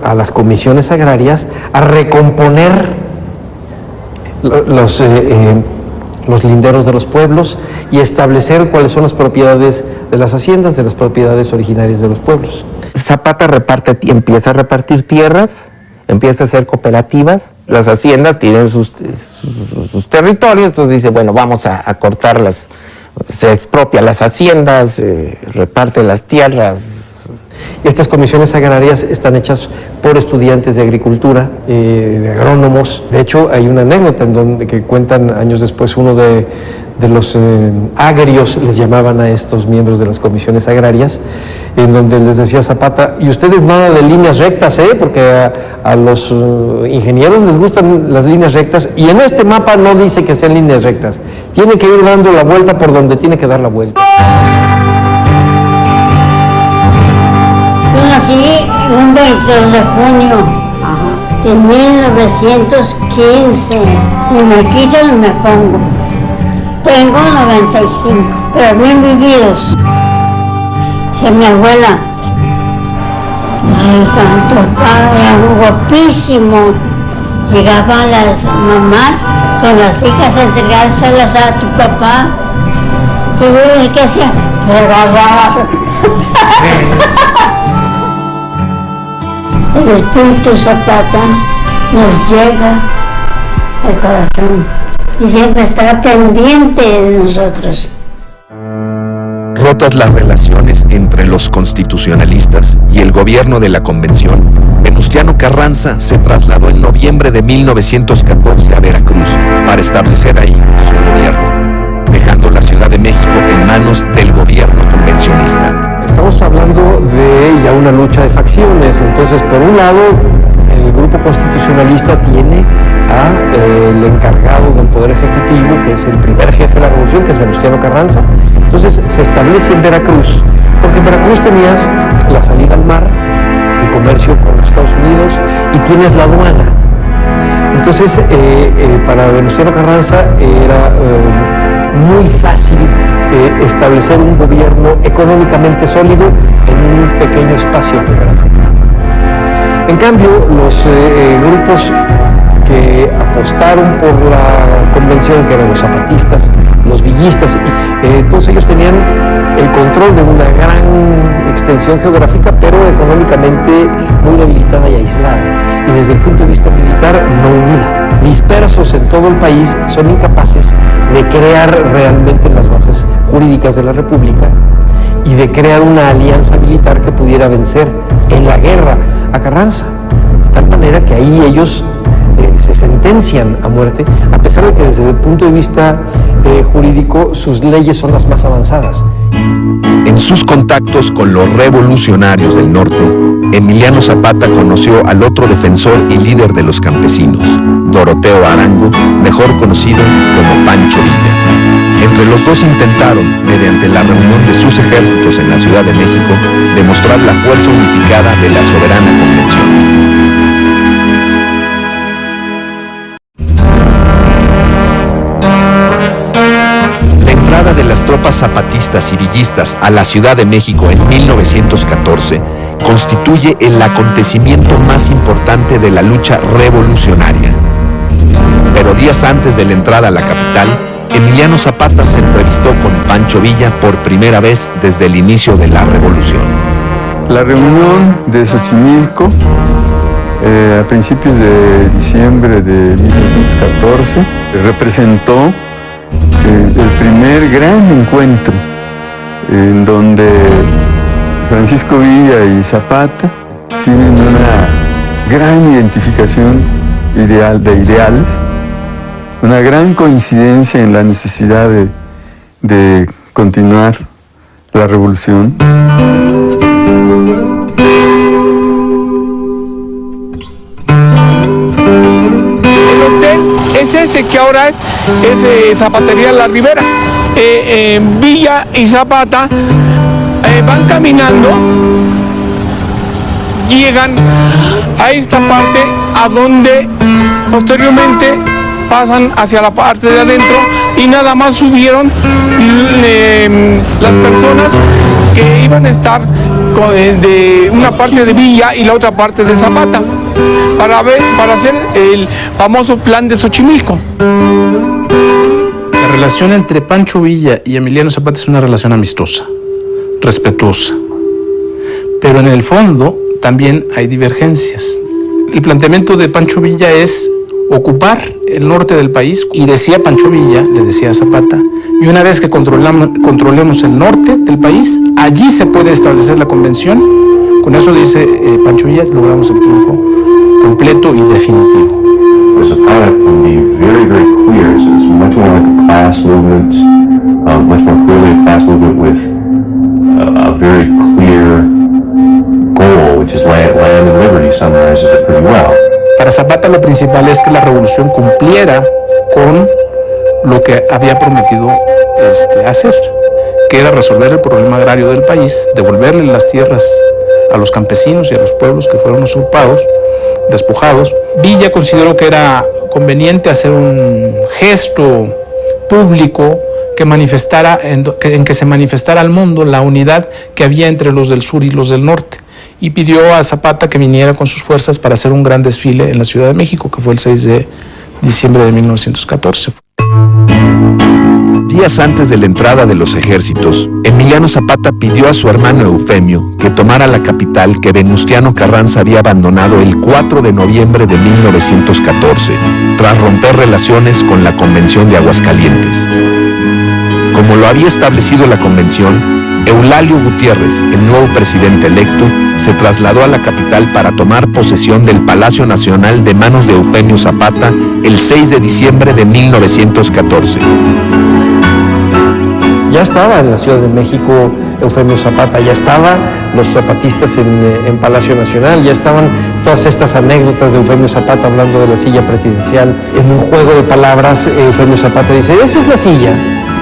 a las comisiones agrarias a recomponer los linderos de los pueblos y establecer cuáles son las propiedades de las haciendas, de las propiedades originarias de los pueblos. Zapata empieza a repartir tierras, empieza a hacer cooperativas, las haciendas tienen sus territorios, entonces dice, bueno, vamos a cortarlas, se expropia las haciendas, reparte las tierras. Estas comisiones agrarias están hechas por estudiantes de agricultura, de agrónomos. De hecho, hay una anécdota en donde que cuentan años después uno de los agrios, les llamaban a estos miembros de las comisiones agrarias, en donde les decía Zapata, y ustedes nada de líneas rectas, porque a los ingenieros les gustan las líneas rectas, y en este mapa no dice que sean líneas rectas, tiene que ir dando la vuelta por donde tiene que dar la vuelta. Yo nací un 22 de junio de 1915, y me quito y me pongo. Tengo 95, pero bien vividos. Si mi abuela, era guapísimo. Llegaban las mamás con las hijas a entregárselas a tu papá. Tú el que hacía, El espíritu Zapata nos llega al corazón y siempre está pendiente de nosotros. Rotas las relaciones entre los constitucionalistas y el gobierno de la convención, Venustiano Carranza se trasladó en noviembre de 1914 a Veracruz para establecer ahí su gobierno, dejando la Ciudad de México en manos del gobierno convencionista. Estamos hablando de ya una lucha de facciones. Entonces, por un lado, el grupo constitucionalista tiene al encargado del Poder Ejecutivo, que es el primer jefe de la revolución, que es Venustiano Carranza. Entonces se establece en Veracruz, porque en Veracruz tenías la salida al mar, el comercio con los Estados Unidos, y tienes la aduana. Entonces, para Venustiano Carranza era muy fácil establecer un gobierno económicamente sólido en un pequeño espacio geográfico. En cambio, los grupos que apostaron por la convención, que eran los zapatistas, los villistas, todos ellos tenían el control de una gran extensión geográfica, pero económicamente muy debilitada y aislada, y desde el punto de vista militar no unida. Dispersos en todo el país, son incapaces de crear realmente las bases jurídicas de la República y de crear una alianza militar que pudiera vencer en la guerra a Carranza, de tal manera que ahí ellos se sentencian a muerte, a pesar de que desde el punto de vista jurídico sus leyes son las más avanzadas. En sus contactos con los revolucionarios del norte, Emiliano Zapata conoció al otro defensor y líder de los campesinos, Doroteo Arango, mejor conocido como Pancho Villa. Entre los dos intentaron, mediante la reunión de sus ejércitos en la Ciudad de México, demostrar la fuerza unificada de la soberana convención. De las tropas zapatistas y villistas a la Ciudad de México en 1914 constituye el acontecimiento más importante de la lucha revolucionaria. Pero días antes de la entrada a la capital, Emiliano Zapata se entrevistó con Pancho Villa por primera vez desde el inicio de la revolución. La reunión de Xochimilco a principios de diciembre de 1914 representó el primer gran encuentro en donde Francisco Villa y Zapata tienen una gran identificación de ideales, una gran coincidencia en la necesidad de continuar la revolución. Es ese que ahora es Zapatería La Ribera. Villa y Zapata van caminando, llegan a esta parte a donde posteriormente pasan hacia la parte de adentro y nada más subieron las personas que iban a estar de una parte de Villa y la otra parte de Zapata para hacer el famoso plan de Xochimilco. La relación entre Pancho Villa y Emiliano Zapata es una relación amistosa, respetuosa, pero en el fondo también hay divergencias. El planteamiento de Pancho Villa es ocupar el norte del país, y decía Pancho Villa, le decía a Zapata, y una vez que controlemos el norte del país, allí se puede establecer la convención. Con eso, dice Pancho Villa, logramos el triunfo completo y definitivo. Zapata can be very, very clear. It's much more like a class movement, much more clearly a class movement with a very clear goal, which is land and liberty. Summarizes it pretty well. Para Zapata lo principal es que la revolución cumpliera con lo que había prometido hacer, que era resolver el problema agrario del país, devolverle las tierras a los campesinos y a los pueblos que fueron usurpados, despojados. Villa consideró que era conveniente hacer un gesto público que manifestara, en que se manifestara al mundo la unidad que había entre los del sur y los del norte, y pidió a Zapata que viniera con sus fuerzas para hacer un gran desfile en la Ciudad de México, que fue el 6 de diciembre de 1914. Días antes de la entrada de los ejércitos, Emiliano Zapata pidió a su hermano Eufemio que tomara la capital que Venustiano Carranza había abandonado el 4 de noviembre de 1914, tras romper relaciones con la Convención de Aguascalientes. Como lo había establecido la convención, Eulalio Gutiérrez, el nuevo presidente electo, se trasladó a la capital para tomar posesión del Palacio Nacional de manos de Eufemio Zapata el 6 de diciembre de 1914. Ya estaba en la Ciudad de México Eufemio Zapata, ya estaban los zapatistas en Palacio Nacional, ya estaban todas estas anécdotas de Eufemio Zapata hablando de la silla presidencial. En un juego de palabras, Eufemio Zapata dice, esa es la silla.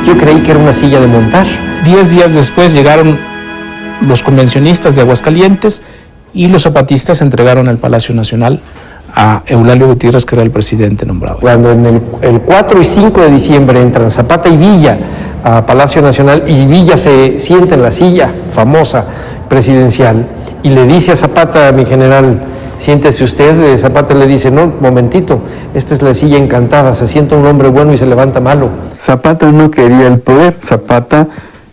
Yo creí que era una silla de montar. 10 días después llegaron los convencionistas de Aguascalientes y los zapatistas entregaron el Palacio Nacional a Eulalio Gutiérrez, que era el presidente nombrado. Cuando en el 4 y 5 de diciembre entran Zapata y Villa a Palacio Nacional y Villa se sienta en la silla famosa presidencial y le dice a Zapata, mi general, siéntese usted, Zapata le dice, no, momentito, esta es la silla encantada, se sienta un hombre bueno y se levanta malo. Zapata no quería el poder, Zapata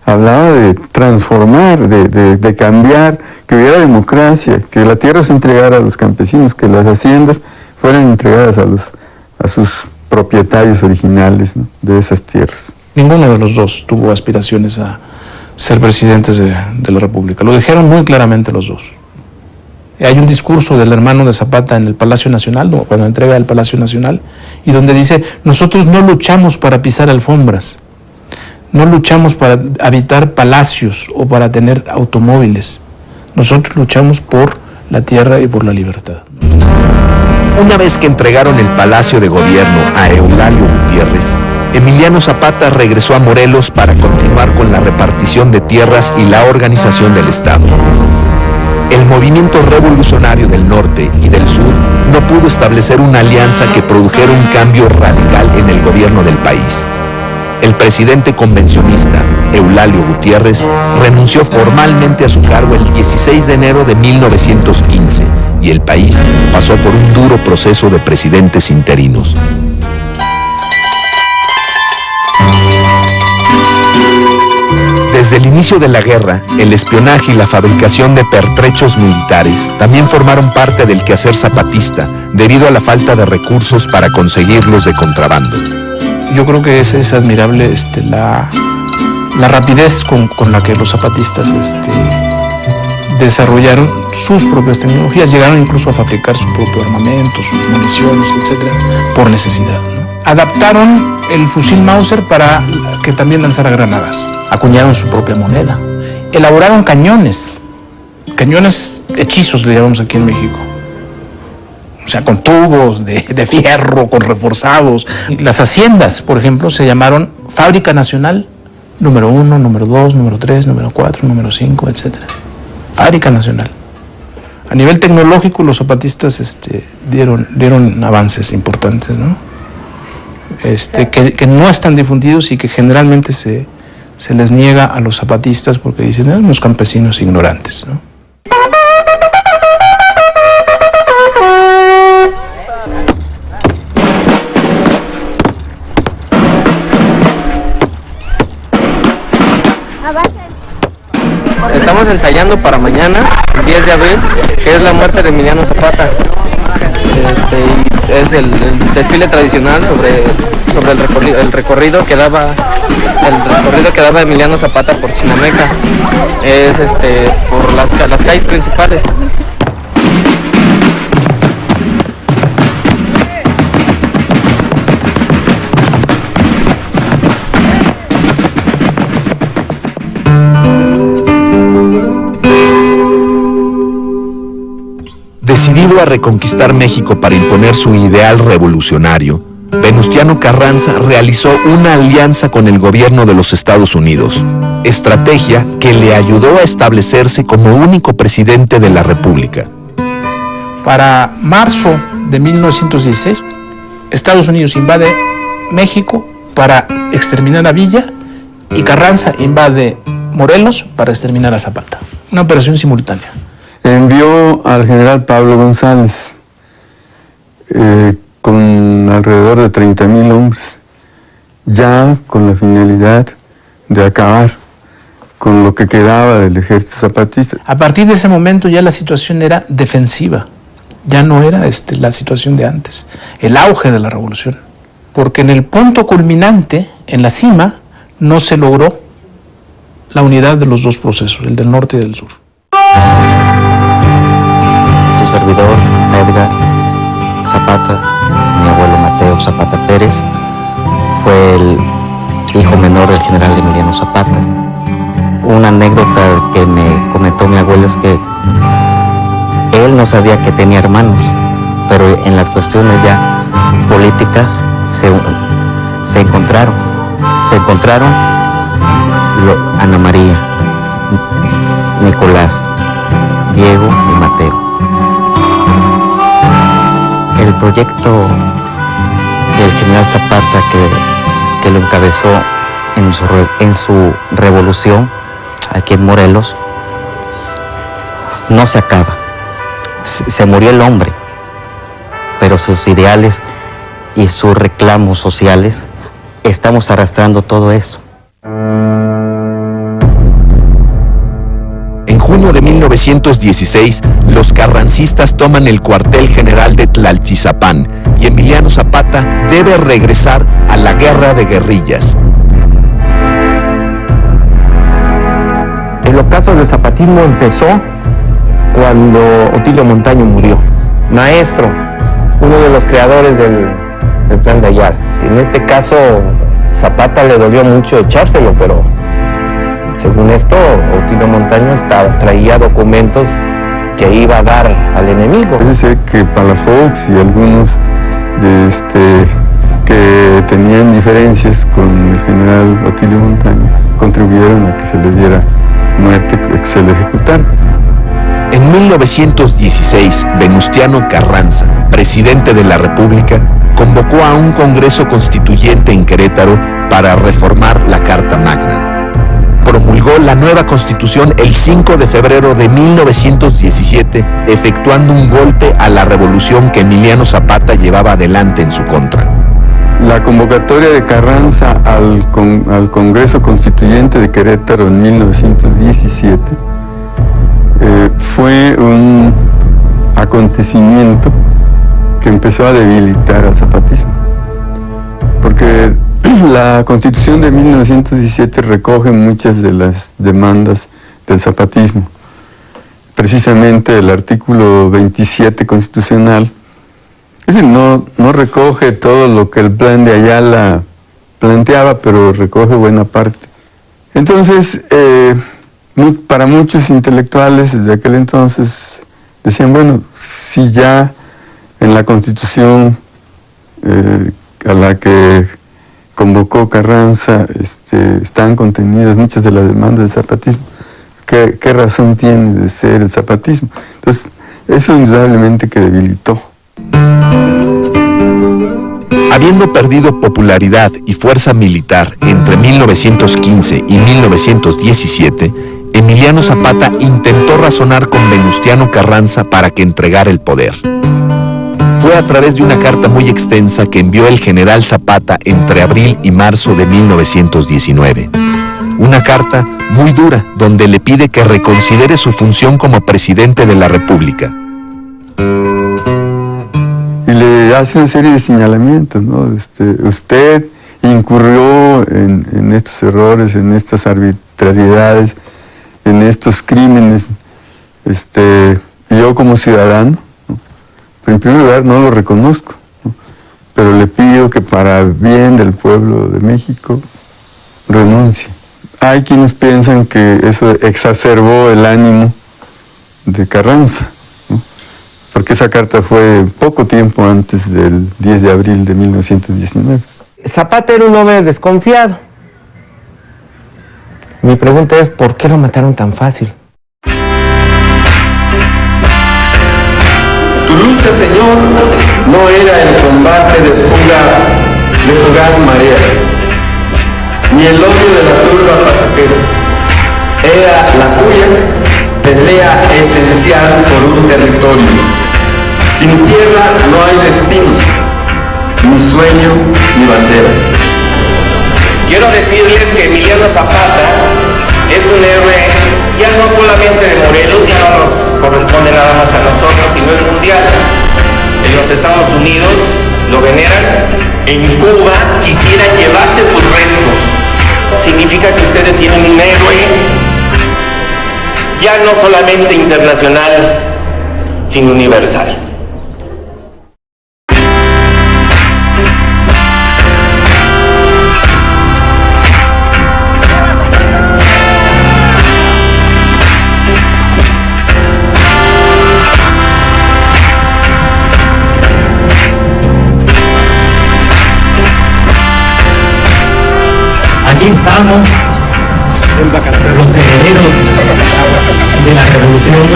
hablaba de transformar, de cambiar, que hubiera democracia, que la tierra se entregara a los campesinos, que las haciendas fueran entregadas a sus propietarios originales, ¿no?, de esas tierras. Ninguno de los dos tuvo aspiraciones a ser presidentes de la República. Lo dijeron muy claramente los dos. Hay un discurso del hermano de Zapata en el Palacio Nacional, cuando entrega el Palacio Nacional, y donde dice, nosotros no luchamos para pisar alfombras, no luchamos para habitar palacios o para tener automóviles, nosotros luchamos por la tierra y por la libertad. Una vez que entregaron el Palacio de Gobierno a Eulalio Gutiérrez, Emiliano Zapata regresó a Morelos para continuar con la repartición de tierras y la organización del Estado. El movimiento revolucionario del norte y del sur no pudo establecer una alianza que produjera un cambio radical en el gobierno del país. El presidente convencionista, Eulalio Gutiérrez, renunció formalmente a su cargo el 16 de enero de 1915 y el país pasó por un duro proceso de presidentes interinos. Desde el inicio de la guerra, el espionaje y la fabricación de pertrechos militares también formaron parte del quehacer zapatista, debido a la falta de recursos para conseguirlos de contrabando. Yo creo que es admirable la rapidez con la que los zapatistas desarrollaron sus propias tecnologías, llegaron incluso a fabricar su propio armamento, sus municiones, etcétera, por necesidad, ¿no? Adaptaron el fusil Mauser para que también lanzara granadas, acuñaron su propia moneda, elaboraron cañones hechizos, le llamamos aquí en México. O sea, con tubos de fierro, con reforzados. Las haciendas, por ejemplo, se llamaron Fábrica Nacional número 1, número 2, número 3, número 4, número 5, etc. Fábrica Nacional. A nivel tecnológico, los zapatistas dieron avances importantes, ¿no? Que no están difundidos y que generalmente se les niega a los zapatistas porque dicen, eran unos campesinos ignorantes, ¿no? Estamos ensayando para mañana, el 10 de abril, que es la muerte de Emiliano Zapata. Es el desfile tradicional sobre el recorrido que daba Emiliano Zapata por Chimameca. Es por las calles principales. Decidido a reconquistar México para imponer su ideal revolucionario, Venustiano Carranza realizó una alianza con el gobierno de los Estados Unidos, estrategia que le ayudó a establecerse como único presidente de la República. Para marzo de 1916, Estados Unidos invade México para exterminar a Villa y Carranza invade Morelos para exterminar a Zapata. Una operación simultánea. Envió al general Pablo González con alrededor de 30,000 hombres ya con la finalidad de acabar con lo que quedaba del ejército zapatista. A partir de ese momento ya la situación era defensiva, ya no era la situación de antes, el auge de la revolución. Porque en el punto culminante, en la cima, no se logró la unidad de los dos procesos, el del norte y del sur. Tu servidor, Edgar Zapata, mi abuelo Mateo Zapata Pérez, fue el hijo menor del general Emiliano Zapata. Una anécdota que me comentó mi abuelo es que él no sabía que tenía hermanos, pero en las cuestiones ya políticas se encontraron. Ana María, Nicolás, Diego y Mateo. El proyecto del general Zapata que lo encabezó en su revolución aquí en Morelos no se acaba. Se murió el hombre, pero sus ideales y sus reclamos sociales estamos arrastrando todo eso. En junio de 1916, los carrancistas toman el cuartel general de Tlaltizapán y Emiliano Zapata debe regresar a la guerra de guerrillas. El ocaso del zapatismo empezó cuando Otilio Montaño murió. Maestro, uno de los creadores del Plan de Ayala. En este caso, Zapata le dolió mucho echárselo, pero según esto, Otilio Montaño traía documentos que iba a dar al enemigo. Parece ser que Palafox y algunos que tenían diferencias con el general Otilio Montaño contribuyeron a que se le diera muerte, que se le ejecutara. En 1916, Venustiano Carranza, presidente de la República, convocó a un Congreso Constituyente en Querétaro para reformar la Carta Magna. Promulgó la nueva Constitución el 5 de febrero de 1917, efectuando un golpe a la revolución que Emiliano Zapata llevaba adelante en su contra. La convocatoria de Carranza al Congreso Constituyente de Querétaro en 1917 fue un acontecimiento que empezó a debilitar al zapatismo, porque la Constitución de 1917 recoge muchas de las demandas del zapatismo. Precisamente el artículo 27 constitucional, es decir, no recoge todo lo que el Plan de Ayala planteaba, pero recoge buena parte. Entonces, para muchos intelectuales de aquel entonces decían, bueno, si ya en la Constitución a la que convocó Carranza están contenidas muchas de las demandas del zapatismo, ¿qué razón tiene de ser el zapatismo? Entonces, eso indudablemente que debilitó. Habiendo perdido popularidad y fuerza militar entre 1915 y 1917, Emiliano Zapata intentó razonar con Venustiano Carranza para que entregara el poder. Fue a través de una carta muy extensa que envió el general Zapata entre abril y marzo de 1919. Una carta muy dura donde le pide que reconsidere su función como presidente de la República. Y le hace una serie de señalamientos, ¿no? Usted incurrió en estos errores, en estas arbitrariedades, en estos crímenes. Yo como ciudadano, ¿no? Pero en primer lugar no lo reconozco, ¿no? Pero le pido que para bien del pueblo de México renuncie. Hay quienes piensan que eso exacerbó el ánimo de Carranza, ¿no? Porque esa carta fue poco tiempo antes del 10 de abril de 1919. Zapata era un hombre desconfiado. Mi pregunta es, ¿por qué lo mataron tan fácil? Tu lucha, Señor, no era el combate de fugaz marea, ni el odio de la turba pasajera. Era la tuya, pelea esencial por un territorio. Sin tierra no hay destino, ni sueño, ni bandera. Quiero decirles que Emiliano Zapata es un héroe ya no solamente de Morelos, ya no nos corresponde nada más a nosotros, sino es mundial. En los Estados Unidos lo veneran, en Cuba quisieran llevarse sus restos. Significa que ustedes tienen un héroe ya no solamente internacional, sino universal. Aquí estamos, los herederos de la revolución.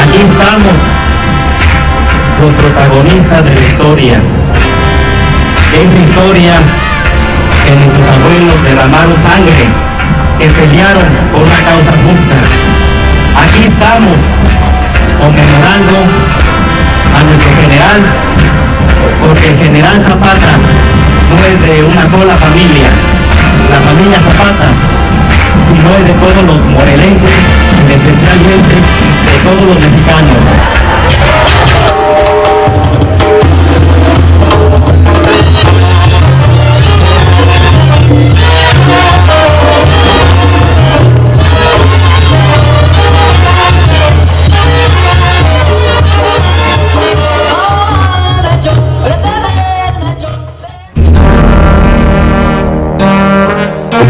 Aquí estamos, los protagonistas de la historia. Esa historia que nuestros abuelos derramaron sangre, que pelearon por una causa justa. Aquí estamos, conmemorando a nuestro general, porque el general Zapata no es de una sola familia, la familia Zapata, sino es de todos los morelenses y especialmente de todos los mexicanos.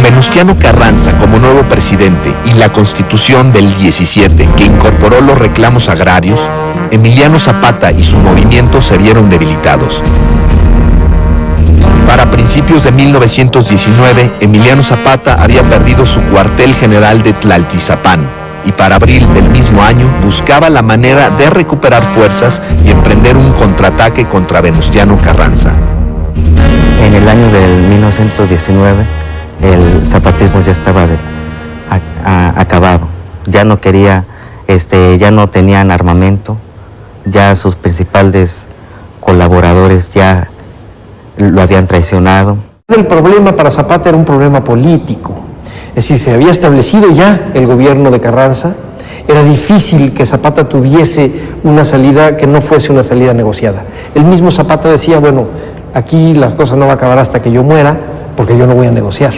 Venustiano Carranza como nuevo presidente y la Constitución del 17 que incorporó los reclamos agrarios, Emiliano Zapata y su movimiento se vieron debilitados. Para principios de 1919, Emiliano Zapata había perdido su cuartel general de Tlaltizapán y para abril del mismo año buscaba la manera de recuperar fuerzas y emprender un contraataque contra Venustiano Carranza. En el año del 1919, el zapatismo ya estaba acabado, ya no quería, ya no tenían armamento, ya sus principales colaboradores ya lo habían traicionado. El problema para Zapata era un problema político, es decir, se había establecido ya el gobierno de Carranza, era difícil que Zapata tuviese una salida que no fuese una salida negociada. El mismo Zapata decía, bueno, aquí las cosas no van a acabar hasta que yo muera, porque yo no voy a negociar.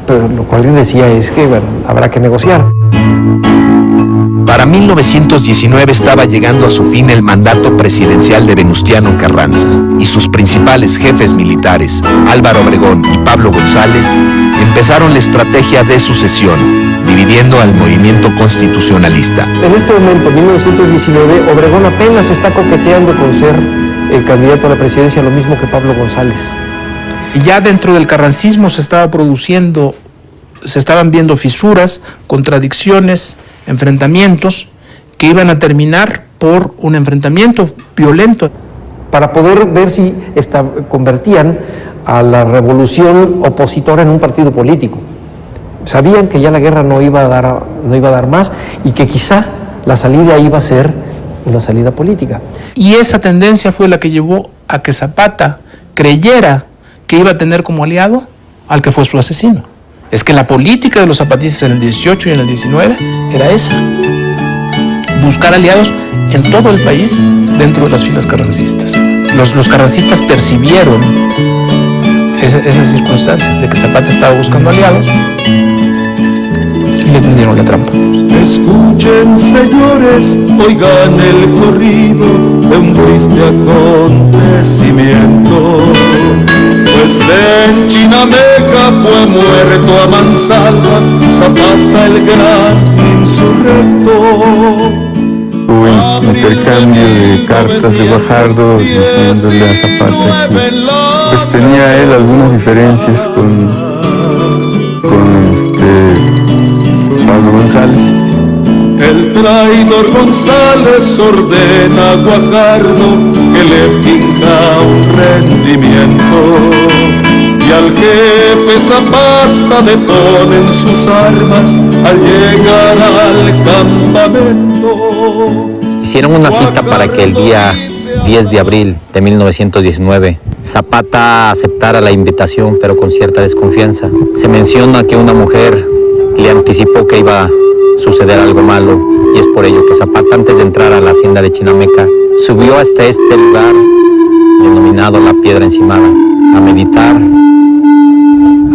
Pero lo cual él decía es que, bueno, habrá que negociar. Para 1919 estaba llegando a su fin el mandato presidencial de Venustiano Carranza y sus principales jefes militares, Álvaro Obregón y Pablo González, empezaron la estrategia de sucesión, dividiendo al movimiento constitucionalista. En este momento, en 1919, Obregón apenas está coqueteando con ser el candidato a la presidencia, lo mismo que Pablo González. Y ya dentro del carrancismo se estaban viendo fisuras, contradicciones, enfrentamientos que iban a terminar por un enfrentamiento violento. Para poder ver si convertían a la revolución opositora en un partido político. Sabían que ya la guerra no iba a dar más y que quizá la salida iba a ser una salida política. Y esa tendencia fue la que llevó a que Zapata creyera que iba a tener como aliado al que fue su asesino. Es que la política de los zapatistas en el 18 y en el 19 era esa. Buscar aliados en todo el país dentro de las filas carrancistas. Los carrancistas percibieron esa circunstancia de que Zapata estaba buscando aliados y le tendieron la trampa. Escuchen, señores, oigan el corrido de un triste acontecimiento. Pues en Chinameca fue muerto a mansalva Zapata, el gran insurrecto. Hubo intercambio de cartas de Guajardo diciéndole a Zapata que pues tenía él algunas diferencias con Pablo González. El traidor González ordena a Guajardo que le finja un rendimiento y al jefe Zapata deponen sus armas al llegar al campamento. Hicieron una cita para que el día 10 de abril de 1919 Zapata aceptara la invitación, pero con cierta desconfianza. Se menciona que una mujer le anticipó que iba a suceder algo malo, y es por ello que Zapata, antes de entrar a la hacienda de Chinameca, subió hasta este lugar denominado La Piedra Encimada, a meditar,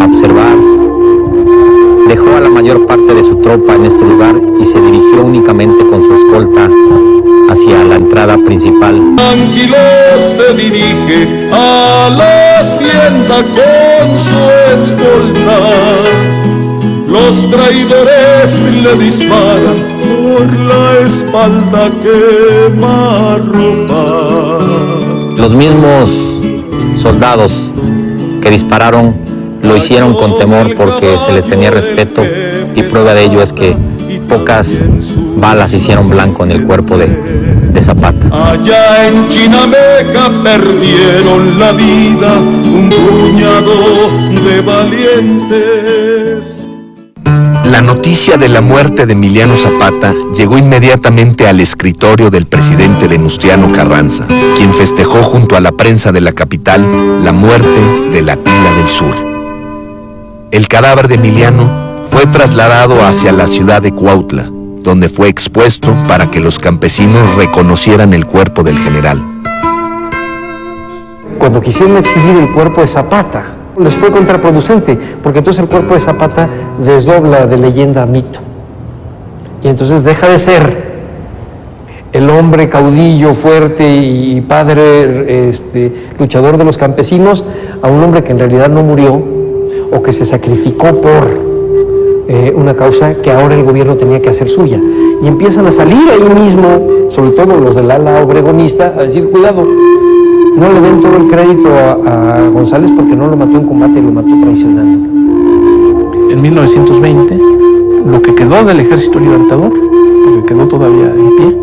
a observar. Dejó a la mayor parte de su tropa en este lugar y se dirigió únicamente con su escolta hacia la entrada principal. Tranquilo se dirige a la hacienda con su escolta. Los traidores le disparan por la espalda, quema ropa. Los mismos soldados que dispararon lo hicieron con temor porque se le tenía respeto, y prueba de ello es que pocas balas hicieron blanco en el cuerpo de Zapata. Allá en Chinameca perdieron la vida un puñado de valientes. La noticia de la muerte de Emiliano Zapata llegó inmediatamente al escritorio del presidente Venustiano Carranza, quien festejó junto a la prensa de la capital la muerte de la Atila del Sur. El cadáver de Emiliano fue trasladado hacia la ciudad de Cuautla, donde fue expuesto para que los campesinos reconocieran el cuerpo del general. Cuando quisieron exhibir el cuerpo de Zapata, les fue contraproducente, porque entonces el cuerpo de Zapata desdobla de leyenda a mito. Y entonces deja de ser el hombre caudillo, fuerte y padre, luchador de los campesinos, a un hombre que en realidad no murió o que se sacrificó por una causa que ahora el gobierno tenía que hacer suya. Y empiezan a salir ahí mismo, sobre todo los del ala obregonista, a decir, cuidado, no le den todo el crédito a González porque no lo mató en combate, lo mató traicionando. En 1920, lo que quedó del Ejército Libertador, lo que quedó todavía en pie,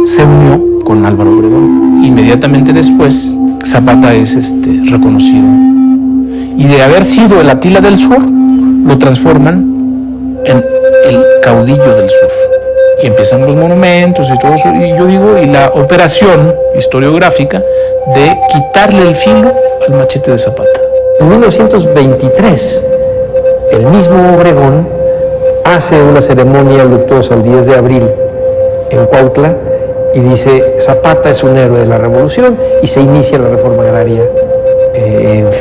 se unió con Álvaro Obregón. Inmediatamente después, Zapata es reconocido. Y de haber sido el Atila del Sur, lo transforman en el caudillo del sur. Y empiezan los monumentos y todo eso, y yo digo, y la operación historiográfica de quitarle el filo al machete de Zapata. En 1923, el mismo Obregón hace una ceremonia luctuosa el 10 de abril en Cuautla y dice, Zapata es un héroe de la revolución, y se inicia la reforma agraria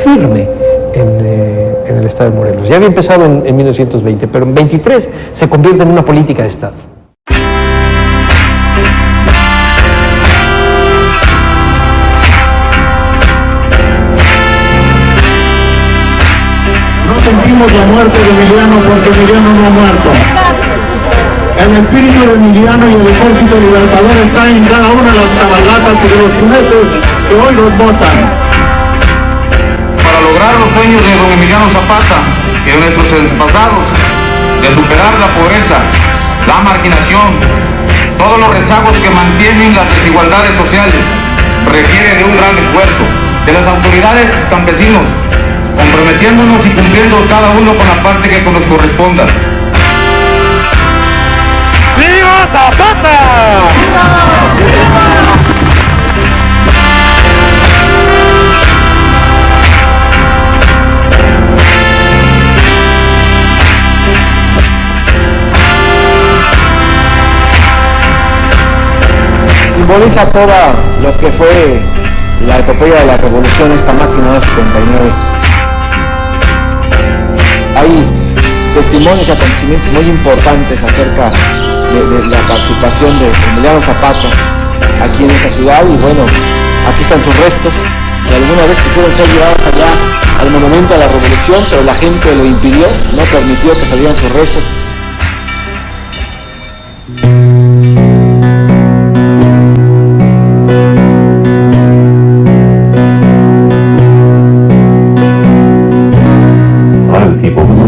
firme en el estado de Morelos. Ya había empezado en 1920, pero en 23 se convierte en una política de Estado. No sentimos la muerte de Emiliano porque Emiliano no ha muerto. El espíritu de Emiliano y el Ejército Libertador está en cada una de las cabalgatas y de los jinetes que hoy los votan. Para lograr los sueños de don Emiliano Zapata y de nuestros antepasados, de superar la pobreza, la marginación, todos los rezagos que mantienen las desigualdades sociales, requiere de un gran esfuerzo de las autoridades campesinos, comprometiéndonos y cumpliendo cada uno con la parte que nos corresponda. ¡Viva Zapata! Simboliza toda lo que fue la epopeya de la revolución, esta máquina de 79. Hay testimonios y acontecimientos muy importantes acerca de la participación de Emiliano Zapata aquí en esa ciudad, y bueno, aquí están sus restos, que alguna vez quisieron ser llevados allá al monumento a la revolución, pero la gente lo impidió, no permitió que salieran sus restos.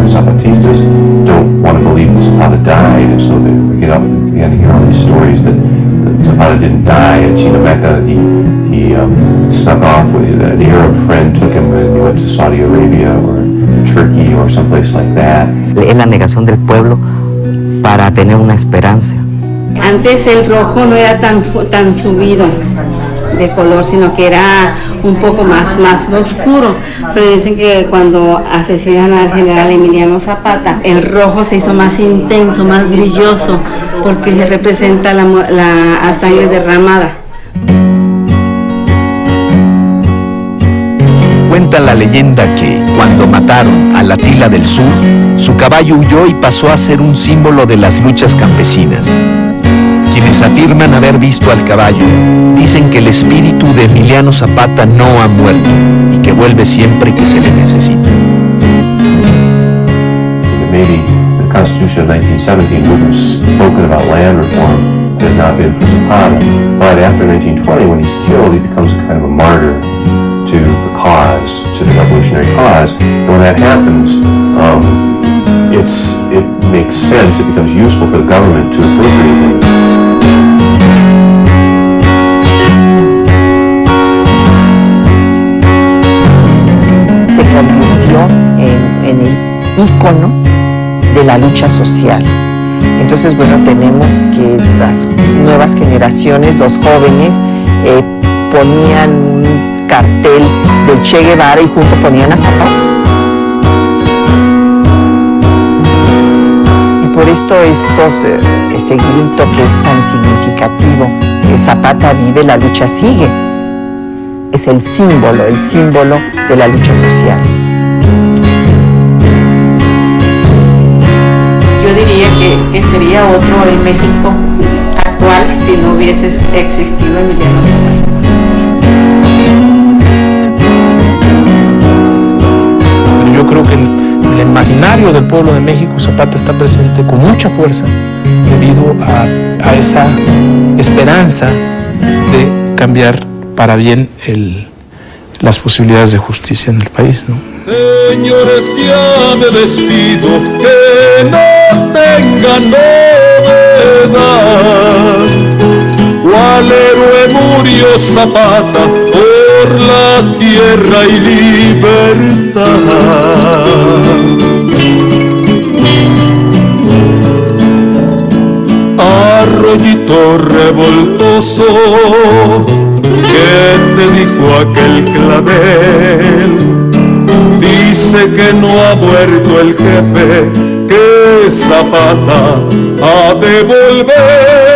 Zapatistas don't want to believe that Zapata died, and so we begin to hear all these stories that Zapata didn't die at Chinameca. He snuck off with an Arab friend, took him and he went to Saudi Arabia or Turkey or someplace like that. Es la negación del pueblo para tener una esperanza Antes el rojo no era tan subido de color, sino que era un poco más oscuro, pero dicen que cuando asesinan al general Emiliano Zapata, el rojo se hizo más intenso, más brilloso, porque representa la sangre derramada. Cuenta la leyenda que, cuando mataron a la Tila del Sur, su caballo huyó y pasó a ser un símbolo de las luchas campesinas. Quienes afirman haber visto al caballo, dicen que el espíritu de Emiliano Zapata no ha muerto y que vuelve siempre que se le necesita. Maybe the Constitution of 1917 wouldn't have spoken about land reform had it not been for Zapata. But after 1920, when he's killed, he becomes kind of a martyr to the cause, to the revolutionary cause. And when that happens, it makes sense, it becomes useful for the government to appropriate him. Se convirtió en el ícono de la lucha social. Entonces, bueno, tenemos que las nuevas generaciones, los jóvenes, ponían un cartel del Che Guevara y junto ponían a Zapata. Y por esto este grito que es tan significativo, que Zapata vive, la lucha sigue, es el símbolo de la lucha social. Yo diría que sería otro el México actual si no hubiese existido Emiliano Zapata. Pero yo creo que en el imaginario del pueblo de México Zapata está presente con mucha fuerza debido a esa esperanza de cambiar para bien las posibilidades de justicia en el país, ¿no? Señores, ya me despido, que no tengan novedad. ¿Cuál héroe murió Zapata por la tierra y libertad? Arroyito revoltoso, ¿qué te dijo aquel clavel? Dice que no ha muerto el jefe, que Zapata ha de volver.